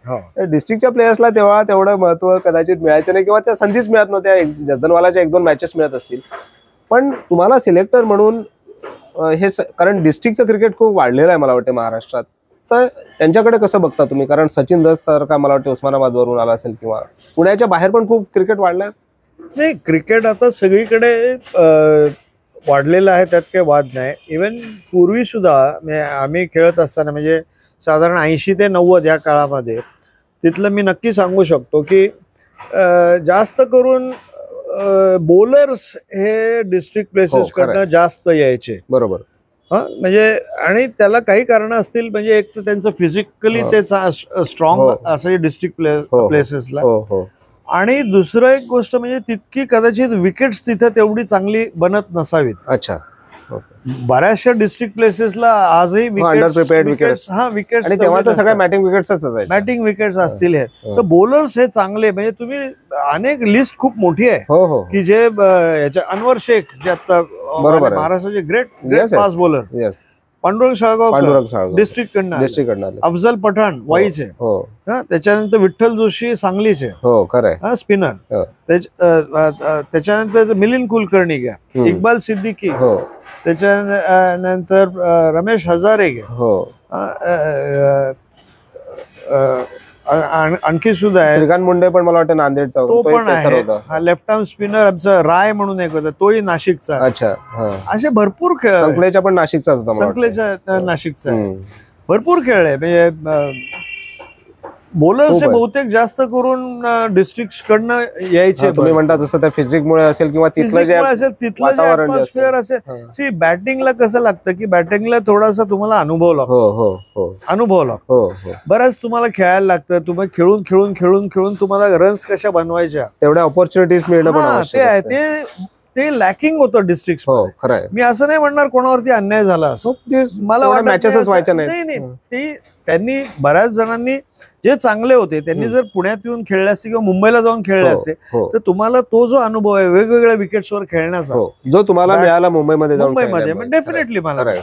डिस्ट्रिक्टच्या प्लेयर्सला तेव्हा तेवढं महत्व कदाचित मिळायचं नाही, किंवा त्या संधीच मिळत नव्हत्या. जसदनवाला 1-2 मॅचेस मिळत असतील, पण तुम्हाला सिलेक्टर म्हणून हे, कारण डिस्ट्रिक्टचं क्रिकेट खूप वाढलेलं आहे मला वाटतं महाराष्ट्रात, तर त्यांच्याकडे कसं बघता तुम्ही? कारण सचिन दस सारखा मला वाटतं उस्मानाबाद वरून आला असेल, किंवा पुण्याच्या बाहेर पण खूप क्रिकेट वाढलंय. नाही, क्रिकेट आता सगळीकडे वाढलेलं आहे, त्यात काही वाद नाही. इव्हन पूर्वी सुद्धा आम्ही खेळत असताना, म्हणजे साधारण 80 ते 90 या काळामध्ये, तिथलं मी नक्की सांगू शकतो की जास्त करून बॉलर्स हे डिस्ट्रिक्ट प्लेसेस कडनं जास्त यायचे. बरोबर. म्हणजे आणि त्याला काही कारण असतील. म्हणजे एक तर त्यांचं फिजिकली ते स्ट्रॉंग असे डिस्ट्रिक्ट प्लेसेसला, आणि दुसरं एक गोष्ट म्हणजे तितकी कदाचित विकेट्स तिथे तेवढी चांगली बनत नसावीत. अच्छा. बऱ्याचशा डिस्ट्रिक्ट प्लेसेसला आजही विकेट्स मॅटिंग विकेट्स असतील. तर बॉलर्स हे चांगले, म्हणजे तुम्ही अनेक लिस्ट खूप मोठी आहे की जे याच्या अनवर शेख, जे आता महाराष्ट्राचे great fast bowler, Pandurang Shalgaon district कडनं, अफजल पठाण वाईचे, त्याच्यानंतर विठ्ठल जोशी सांगलीचे स्पिनर, त्याच्यानंतर मिलिंद कुलकर्णी घ्या, इक्बाल सिद्दीकी, त्याच्यानंतर रमेश हजारे घ्या, आणखी सुद्धा आहे श्रीकांत मुंडे पण मला वाटतं नांदेडचा, तो पण आहे. लेफ्ट आर्म स्पिनर आमचा राय म्हणून एक होता, तोही नाशिकचा. अच्छा. असे भरपूर खेळ, संकलेचा पण नाशिकचा होता, संकलेचा नाशिकचा. भरपूर खेळ आहे. म्हणजे बॉलर्स बहुतेक जास्त करून डिस्ट्रिक्ट कडनं यायचे. तुम्ही म्हणता तसं त्या फिजिकमुळे असेल, किंवा तिथलं जे ऍटमॉस्फिअर असेल. बॅटिंगला कसं लागतं की बॅटिंगला थोडासा तुम्हाला अनुभव लागतो. बऱ्याच तुम्हाला खेळायला लागतं. तुम्ही खेळून खेळून खेळून खेळून तुम्हाला रन्स कशा बनवायच्या, तेवढ्या ऑपॉर्च्युनिटीज मिळणं ते आहे. ते लॅकिंग होतं डिस्ट्रिक्ट. मी असं नाही म्हणणार कोणावरती अन्याय झाला असं, मला वाटत नाही. त्यांनी बऱ्याच जणांनी जे चांगले होते त्यांनी जर पुण्यात येऊन खेळले असते किंवा मुंबईला जाऊन खेळले असते, तर तुम्हाला तो जो अनुभव आहे वेगवेगळ्या विकेट्सवर खेळण्याचा, जो तुम्हाला मिळाला मुंबईमध्ये डेफिनेटली मला.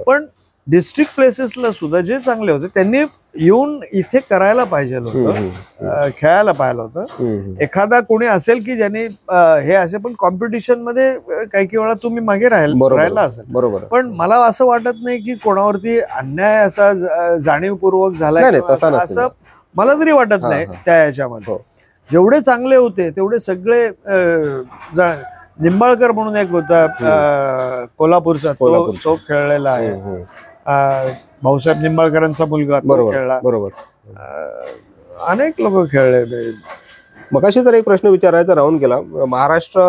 पण डिस्ट्रिक्ट प्लेसेसला सुद्धा जे चांगले होते त्यांनी येऊन इथे करायला पाहिजे होतं, खेळायला पाहिलं होतं. एखादा कोणी असेल की ज्यांनी हे असे, पण कॉम्पिटिशन मध्ये काही वेळा तुम्ही मागे राहिला असेल. बरोबर. पण मला असं वाटत नाही की कोणावरती अन्याय असा जाणीवपूर्वक झालाय असं मला तरी वाटत नाही. त्या याच्यामध्ये जेवढे चांगले होते तेवढे सगळे, निंबाळकर म्हणून एक होता कोल्हापूरचा, तो खेळलेला आहे. भाऊसाहेब निंबाळकरांचा मुलगा खेळला. अनेक लोक खेळले. मगाशी जर एक प्रश्न विचारायचा राहून गेला. महाराष्ट्र,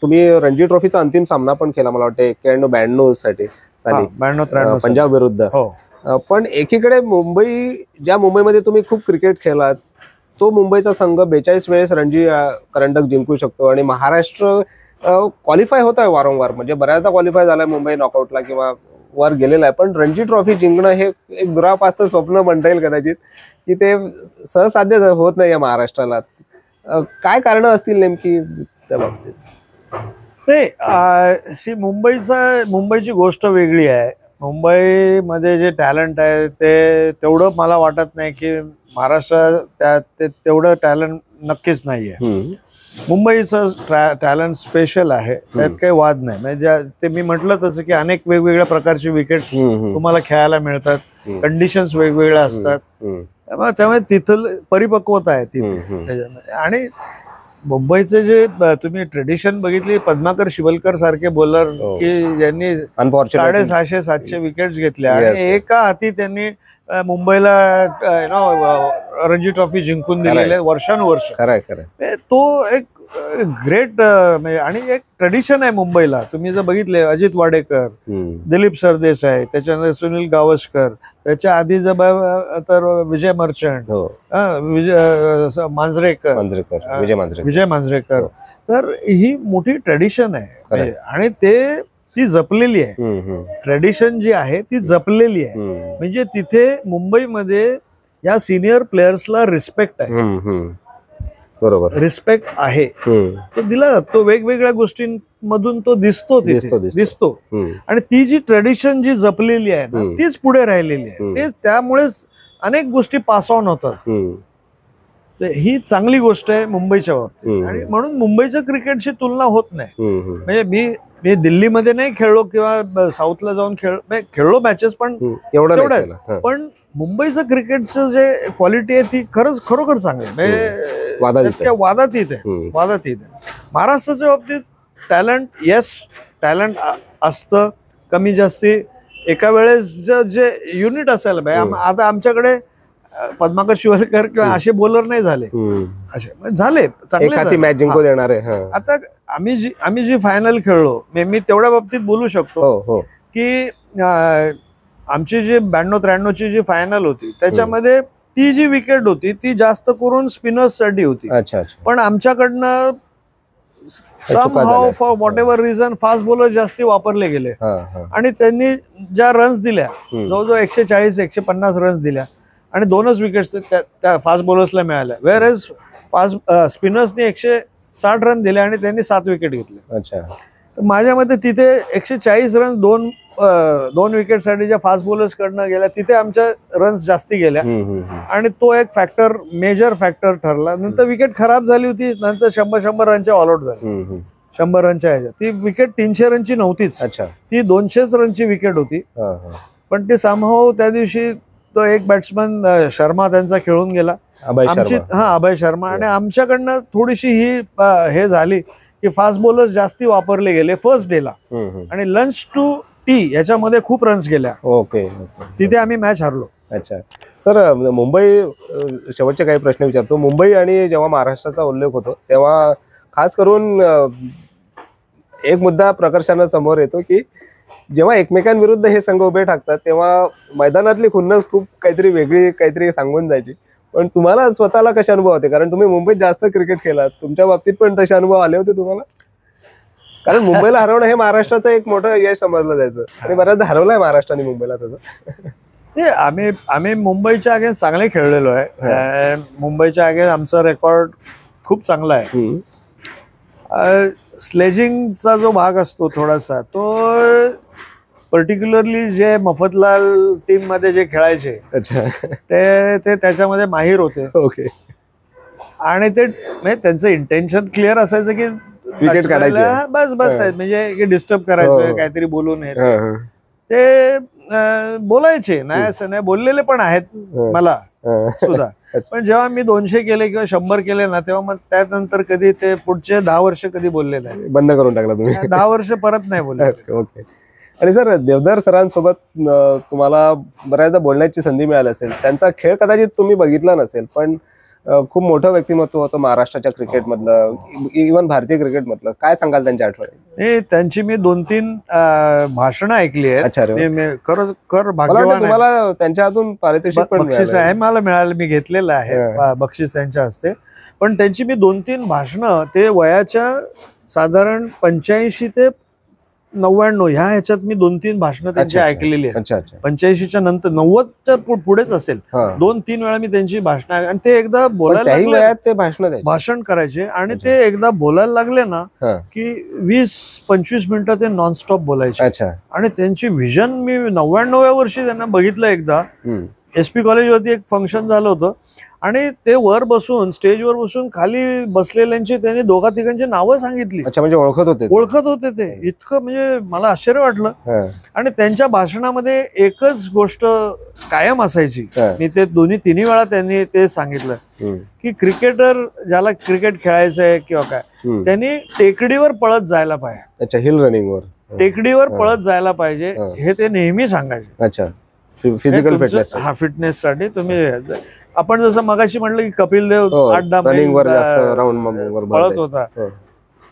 तुम्ही रणजी ट्रॉफीचा अंतिम सामना पण केला मला वाटतं 91-92 साठी, 92-93 पंजाब विरुद्ध. पण एकीकडे ज्या मुंबईमध्ये तुम्ही खूप क्रिकेट खेळलात, तो मुंबईचा संघ 42 वेळेस रणजी करंडक जिंकू शकतो, आणि महाराष्ट्र क्वालिफाय होत आहे वारंवार. म्हणजे बऱ्याचदा क्वालिफाय झालाय मुंबई नॉकआउटला किंवा वर गेलेला आहे. पण रणजी ट्रॉफी जिंकणं हे एक दुरापास्त स्वप्न म्हणता येईल कदाचित, की ते सहसाध्य होत नाही या महाराष्ट्राला. काय कारण असतील नेमकी त्या बाबतीत? नाही, मुंबईची गोष्ट वेगळी आहे. मुंबईमध्ये जे टॅलेंट आहे ते तेवढं मला वाटत नाही की महाराष्ट्रात तेवढं टॅलेंट नक्कीच नाहीये. मुंबईचं टॅलेंट स्पेशल आहे, त्यात काही वाद नाही. म्हणजे ते मी म्हटलं तसं की अनेक वेगवेगळ्या प्रकारचे विकेट्स तुम्हाला खेळायला मिळतात, कंडिशन्स वेगवेगळ्या असतात, त्यामुळे तिथं परिपक्वता आहे तिथे. आणि मुंबईचे जे तुम्ही ट्रेडिशन बघितली, पद्माकर शिवलकर सारखे बॉलर की ज्यांनी 650-700 विकेट्स घेतल्या, आणि एका हाती त्यांनी मुंबईला रणजी ट्रॉफी जिंकून दिलेले वर्षानुवर्ष. तो एक ग्रेट आणि एक ट्रेडिशन आहे मुंबईला. तुम्ही जर बघितले अजित वाडेकर, दिलीप सरदेसाई, त्याच्यानंतर सुनील गावस्कर, त्याच्या आधी तर विजय मर्चंट, विजय मांजरेकर. तर ही मोठी ट्रेडिशन आहे आणि ती जपलेली आहे. ट्रेडिशन जी आहे ती जपलेली आहे. म्हणजे तिथे मुंबईमध्ये या सिनियर प्लेयर्सला रिस्पेक्ट आहे. बरोबर, रिस्पेक्ट आहे, तो दिला जातो. वेगवेगळ्या गोष्टींमधून तो दिसतो. आणि ती जी ट्रेडिशन जी जपलेली आहे ना तीच पुढे राहिलेली आहे. तेच त्यामुळेच अनेक गोष्टी पास ऑन होतात. ही चांगली गोष्ट आहे मुंबईच्या बाबतीत. आणि म्हणून मुंबईचं क्रिकेटशी तुलना होत नाही. म्हणजे मी दिल्लीमध्ये नाही खेळलो किंवा साऊथला जाऊन खेळलो मॅचेस, पण तेवढ्याच. पण मुंबईचं क्रिकेटचं जे क्वालिटी आहे ती खरोखर चांगली आहे. वादातीत आहे. महाराष्ट्राच्या बाबतीत टॅलेंट असतं कमी जास्ती. एका वेळेस जे युनिट असायला पाहिजे. आता आमच्याकडे पद्माकर शिवलकर किंवा असे बॉलर नाही झाले. असे झाले चांगले मॅच जिंकू देणारे. आता आम्ही जी फायनल खेळलो, मी तेवढ्या बाबतीत बोलू शकतो की आमची जी 92-93 जी फायनल होती त्याच्यामध्ये ती जी विकेट होती ती जास्त करून स्पिनर्स साठी होती. पण आमच्याकडनं somehow for what ever reason fast bowler जास्ती वापरले गेले आणि त्यांनी ज्या रन्स दिल्या जवळजवळ 140-150 रन्स दिल्या आणि 2च विकेट्स त्या फास्ट बॉलर्सला मिळाल्या. वेअर एज फास्ट स्पिनर्सनी 160 रन दिले आणि त्यांनी 7 विकेट घेतले. माझ्या मते तिथे 140 रन दोन विकेटसाठी ज्या फास्ट बॉलर्स कडनं गेल्या तिथे आमच्या रन्स जास्ती गेल्या आणि तो एक फॅक्टर, मेजर फॅक्टर ठरला. नंतर विकेट खराब झाली होती. नंतर 100 रनच्या ऑल आउट झाले. 100 रनच्या ह्याच्यात ती विकेट 300 रनची नव्हतीच, ती 200 रनची विकेट होती. पण ती समहाव त्या दिवशी तो एक बॅट्समन शर्मा त्यांचा खेळून गेला, अभय शर्मा. आणि आमच्याकडनं थोडीशी ही हे झाली की फास्ट बॉलर्स जास्ती वापरले गेले फर्स्ट डेला आणि लंच टू टी याच्यामध्ये खूप रन्स गेल्या. तिथे आम्ही मॅच हरलो. सर, मुंबई, शेवटचे काही प्रश्न विचारतो. मुंबई आणि जेव्हा महाराष्ट्राचा उल्लेख होतो तेव्हा खास करून एक मुद्दा प्रकर्षानं समोर येतो की जेव्हा एकमेकांविरुद्ध हे संघ उभे ठाकतात तेव्हा मैदानातली खुन्नस खूप काहीतरी सांगून जायची. पण तुम्हाला स्वतःला कसे अनुभव होते? कारण तुम्ही मुंबईत जास्त क्रिकेट खेळलात, तुमच्या बाबतीत पण तसे अनुभव आले होते तुम्हाला? कारण मुंबईला हरवणं हे महाराष्ट्राचं एक मोठं यश समजलं जायचं आणि बऱ्याचदा हरवलंय महाराष्ट्राने मुंबईला. तसं आम्ही मुंबईच्या अगेन्स्ट चांगले खेळलेलो आहे. मुंबईच्या अगेन्स्ट आमचा रेकॉर्ड खूप चांगला आहे. स्लेजिंगचा जो भाग असतो थोडासा, तो पर्टिक्युलरली जे मफतलाल टीम मध्ये जे खेळायचे ते त्याच्यामध्ये माहीर होते. आणि ते त्यांचं इंटेन्शन क्लिअर असायचं की विकेट काढायला बस म्हणजे डिस्टर्ब करायचं, काहीतरी बोलून ते बोलायचे. नाही असं नाही, बोललेले पण आहेत मला सुद्धा. पण जेव्हा मी 200 केले किंवा 100 केले ना तेव्हा मग त्यानंतर कधी ते पुढचे 10 वर्ष कधी बोलले नाही. बंद करून टाकला तुम्ही? 10 वर्ष परत नाही बोलले. आणि सर, देवधर सरांसोबत तुम्हाला बऱ्याचदा बोलण्याची संधी मिळाली असेल. त्यांचा खेळ कदाचित तुम्ही बघितला नसेल, पण खूप मोठं व्यक्तिमत्व होतं महाराष्ट्राच्या क्रिकेटमधलं, इव्हन भारतीय क्रिकेटमधलं. काय सांगाल त्यांच्या आठवणी? त्यांची मी 2-3 भाषणं ऐकली आहेत. भाग्यवान. तुम्हाला त्यांच्या हातून पारितोषिक बक्षीस आहे मला मिळालं, मी घेतलेलं आहे बक्षीस त्यांच्या हस्ते. पण त्यांची मी 2-3 भाषणं, ते वयाच्या साधारण 85 ते 99 ह्या ह्याच्यात मी 2-3 भाषणं त्यांची ऐकलेली आहेत. 85च्या नंतर 90च्या पुढेच असेल. 2-3 वेळा मी त्यांची भाषणं, आणि ते एकदा बोलायला लागले, ते भाषण करायचे आणि ते एकदा बोलायला लागले ना की 20-25 मिनिटं ते नॉनस्टॉप बोलायचे. आणि त्यांची व्हिजन मी 99व्या वर्षी त्यांना बघितलं एकदा. SP कॉलेजवरती एक फंक्शन झालं होतं आणि ते वर बसून, स्टेजवर बसून खाली बसलेल्यांची त्यांनी 2-3 नावं सांगितली. म्हणजे ओळखत होते ते. इतकं म्हणजे मला आश्चर्य वाटलं. आणि त्यांच्या भाषणामध्ये एकच गोष्ट कायम असायची, मी ते तिन्ही वेळा त्यांनी ते सांगितलं की क्रिकेटर ज्याला क्रिकेट खेळायचंय किंवा काय, त्यांनी टेकडीवर पळत जायला पाहिजे. हिल रनिंगवर, टेकडीवर पळत जायला पाहिजे, हे ते नेहमी सांगायचे. Physical fitness. हा, फिटनेससाठी तुम्ही आपण जसं मगाशी म्हटलं की कपिल देव 8-10 मैल पळत होता,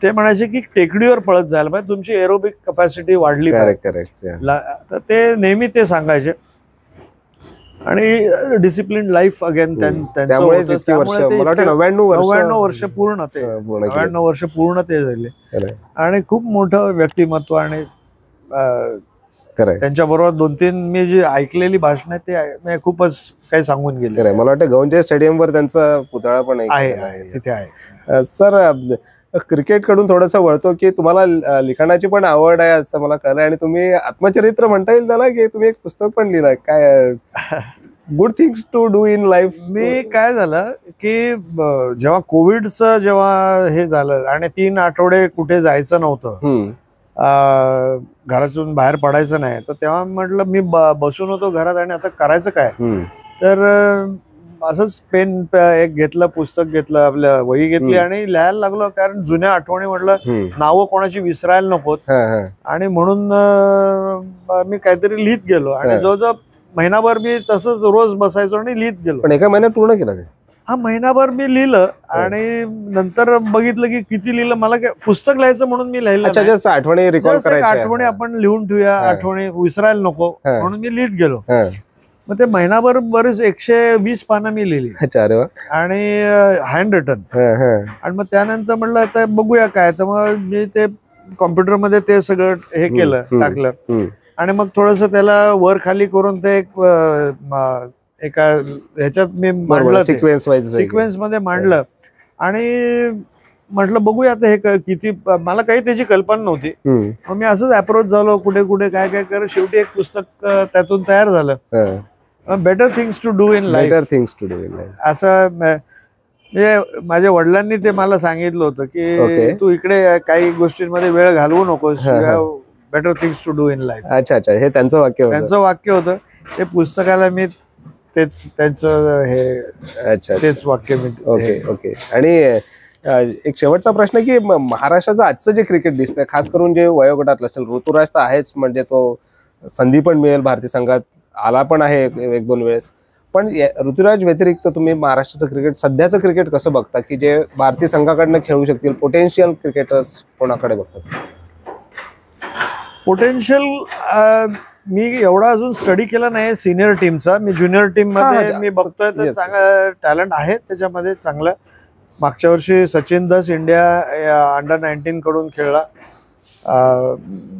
ते म्हणायचे की टेकडीवर पळत जायला पाहिजे, तुमची एरोबिक कपॅसिटी वाढली पाहिजे. तर ते नेहमी ते सांगायचे. आणि डिसिप्लिन लाईफ अगेन त्यांचं 99 वर्ष पूर्ण ते 99 वर्ष पूर्ण ते झाले. आणि खूप मोठं व्यक्तिमत्व. आणि त्यांच्या बरोबर 2-3 मी जी ऐकलेली भाषण ते खूपच काही सांगून गेले. मला वाटतं गौंजे स्टेडियमवर त्यांचा पुतळा पण आहे, तिथे आहे. सर, क्रिकेट कडून थोडंसं वळतो की तुम्हाला लिखाणाची पण आवड आहे असं मला कळलं, आणि तुम्ही आत्मचरित्र म्हणता येईल त्याला की तुम्ही एक पुस्तक पण लिहिलंय, काय good things to do in life. मी काय झालं की जेव्हा कोविडचं जेव्हा हे झालं आणि 3 आठवडे कुठे जायचं नव्हतं, घरातून बाहेर पडायचं नाही, तर तेव्हा म्हटलं मी बसून होतो घरात आणि आता करायचं काय. तर असंच पेन एक घेतलं, पुस्तक घेतलं, आपल्या वही घेतली आणि लिहायला लागलो. कारण जुन्या आठवणी म्हटलं नावं कोणाची विसरायला नकोत, आणि म्हणून मी काहीतरी लिहित गेलो. आणि जवळजवळ महिनाभर मी तसंच रोज बसायचो आणि लिहित गेलो. पण एका महिन्यात पूर्ण केलं? हा, महिनाभर मी लिहिलं. आणि नंतर बघितलं की किती लिहिलं, मला काय पुस्तक लिहायचं म्हणून मी लिहिलं, आठवणी आपण लिहून ठेवूया, आठवणी विसरायला नको म्हणून मी लिहित गेलो. मग ते महिनाभर बरेच 120 पानं मी लिहिली, आणि हँड रिटन. आणि मग त्यानंतर म्हटलं आता बघूया काय. तर मग मी ते कॉम्प्युटरमध्ये ते सगळं हे केलं, टाकलं. आणि मग थोडस त्याला वर खाली करून ते एका ह्याच्यात मी मांडलं, सिक्वेन्स मध्ये मांडलं. आणि म्हटलं बघूया आता हे किती, मला काही त्याची कल्पना नव्हती. मग मी असंच अप्रोच झालो, कुठे कुठे काय काय करत शेवटी एक पुस्तक त्यातून तयार झालं, better things to do in life. असं म्हणजे माझ्या वडिलांनी ते मला सांगितलं होतं की तू इकडे काही गोष्टींमध्ये वेळ घालवू नकोस, better things to do in life. अच्छा, हे त्यांचं वाक्य होतं. ते पुस्तकाला मी तेच त्यांचं हे तेच वाक्य मी. ओके. आणि एक शेवटचा प्रश्न की महाराष्ट्राचं आजचं जे क्रिकेट दिसतंय, खास करून जे वयोगटातलं असेल, ऋतुराज तर आहेच, म्हणजे तो संधी पण मिळेल, भारतीय संघात आला पण आहे 1-2 वेळेस. पण ऋतुराज व्यतिरिक्त तुम्ही महाराष्ट्राचं क्रिकेट, सध्याचं क्रिकेट कसं बघता की जे भारतीय संघाकडनं खेळू शकतील, पोटेन्शियल क्रिकेटर्स कोणाकडे बघतात? पोटेन्शियल मी एवढा अजून स्टडी केला नाही सिनियर टीमचा. मी ज्युनियर टीम मध्ये मी बघतोय तर चांगलं टॅलेंट आहे त्याच्यामध्ये चांगलं. मागच्या वर्षी सचिन दास इंडिया अंडर-19 कडून खेळला.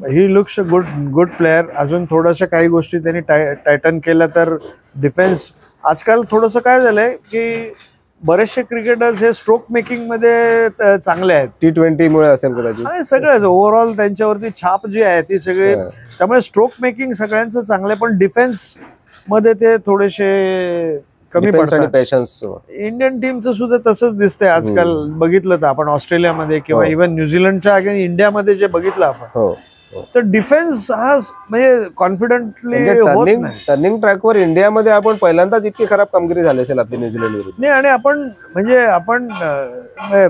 He looks good player. अजून थोड्याशा काही गोष्टी त्यांनी टायटन केल्या तर डिफेन्स. आजकाल थोडंसं काय झालंय की बरेचसे क्रिकेटर्स हे स्ट्रोक मेकिंग मध्ये चांगले आहेत. T20 मुळे असेल कदाचित, सगळ्याच ओव्हरऑल त्यांच्यावरती छाप जी आहे ती सगळी, त्यामुळे स्ट्रोक मेकिंग सगळ्यांचं चांगलं आहे. पण डिफेन्स मध्ये ते थोडेसे कमी पडतात. पेशन्स. इंडियन टीमचं सुद्धा तसंच दिसतंय आजकाल. बघितलं तर आपण ऑस्ट्रेलियामध्ये किंवा इव्हन न्यूझीलंडच्या अगेन्स्ट इंडियामध्ये जे बघितलं आपण, तर डिफेन्स हा म्हणजे कॉन्फिडंटली टर्निंग ट्रॅकवर इंडियामध्ये आपण पहिल्यांदाच इतकी खराब कामगिरी झाली असेल आपली न्यूझीलंड विरुद्ध. नाही, आणि आपण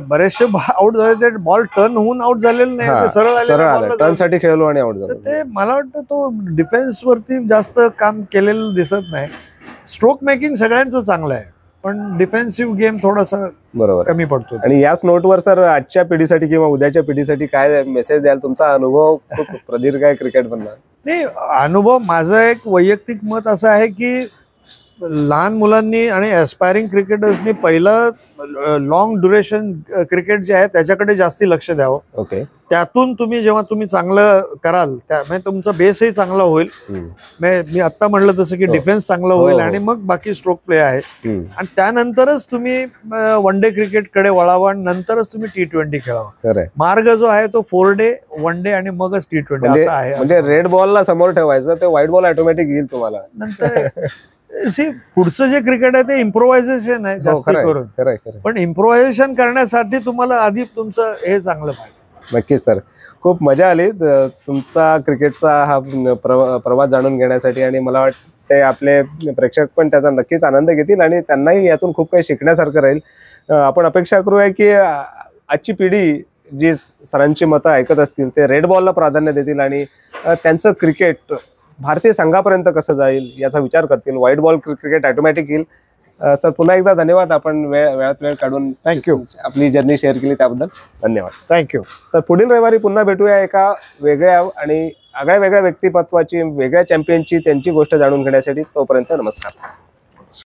बरेचसे आउट झाले, ते बॉल टर्न होऊन आउट झालेले नाही, सरळ टर्नसाठी खेळलो आणि आउट झालो. ते मला वाटतं तो डिफेन्स वरती जास्त काम केलेलं दिसत नाही. स्ट्रोक मेकिंग सगळ्यांचं चांगलं आहे, पण डिफेन्सिव्ह गेम थोडासा बरोबर कमी पडतो. आणि याच नोटवर सर आजच्या पिढीसाठी किंवा उद्याच्या पिढीसाठी काय मेसेज द्याल? तुमचा अनुभव खूप प्रदीर्घ आहे क्रिकेट मधला. नाही, अनुभव माझं एक वैयक्तिक मत असं आहे की लहान मुलांनी आणि एस्पायरिंग क्रिकेटर्सनी पहिलं लॉंग ड्युरेशन क्रिकेट जे आहे त्याच्याकडे जास्ती लक्ष द्यावं. ओके. त्यातून तुम्ही तुम्ही चांगलं कराल म्हणजे तुमचा बेसही चांगला होईल. मी आता म्हटलं तसं की डिफेन्स चांगला होईल आणि मग बाकी स्ट्रोक प्ले आहे. आणि त्यानंतरच तुम्ही वन डे क्रिकेटकडे वळावं आणि नंतरच तुम्ही T20 खेळावं. मार्ग जो आहे तो 4 डे, 1 डे आणि मगच T20 असा आहे. म्हणजे रेड बॉलला समोर ठेवायचं, ते व्हाईट बॉल ऑटोमॅटिक येईल तुम्हाला नंतर. पुढचं जे क्रिकेट आहे ते इम्प्रोव्हायझेशन आहे जास्त करून. पण इम्प्रोव्हायझेशन करण्यासाठी तुम्हाला आधी तुमचं हे चांगलं पाहिजे. नक्कीच सर, खूप मजा आली तुमचा क्रिकेटचा हा प्रवास जाणून घेण्यासाठी. आणि मला वाटते आपले प्रेक्षक पण त्याचा नक्कीच आनंद घेतील आणि त्यांनाही यातून खूप काही शिकण्यासारखं राहील. आपण अपेक्षा करूया की आजची पिढी जी सरांची मतं ऐकत असतील ते रेड बॉलला प्राधान्य देतील आणि त्यांचं क्रिकेट भारतीय संघापर्यंत कसं जाईल याचा विचार करतील, व्हाईट बॉल क्रिकेट ऑटोमॅटिक येईल. सर पुन्हा एकदा धन्यवाद, आपण वेळात वेळ काढून थँक्यू आपली जर्नी शेअर केली त्याबद्दल धन्यवाद. थँक्यू. तर पुढील रविवारी पुन्हा भेटूया एका वेगळ्या आणि आगळ्या वेगळ्या व्यक्तिमत्वाची, वेगळ्या चॅम्पियनची त्यांची गोष्ट जाणून घेण्यासाठी. तोपर्यंत नमस्कार.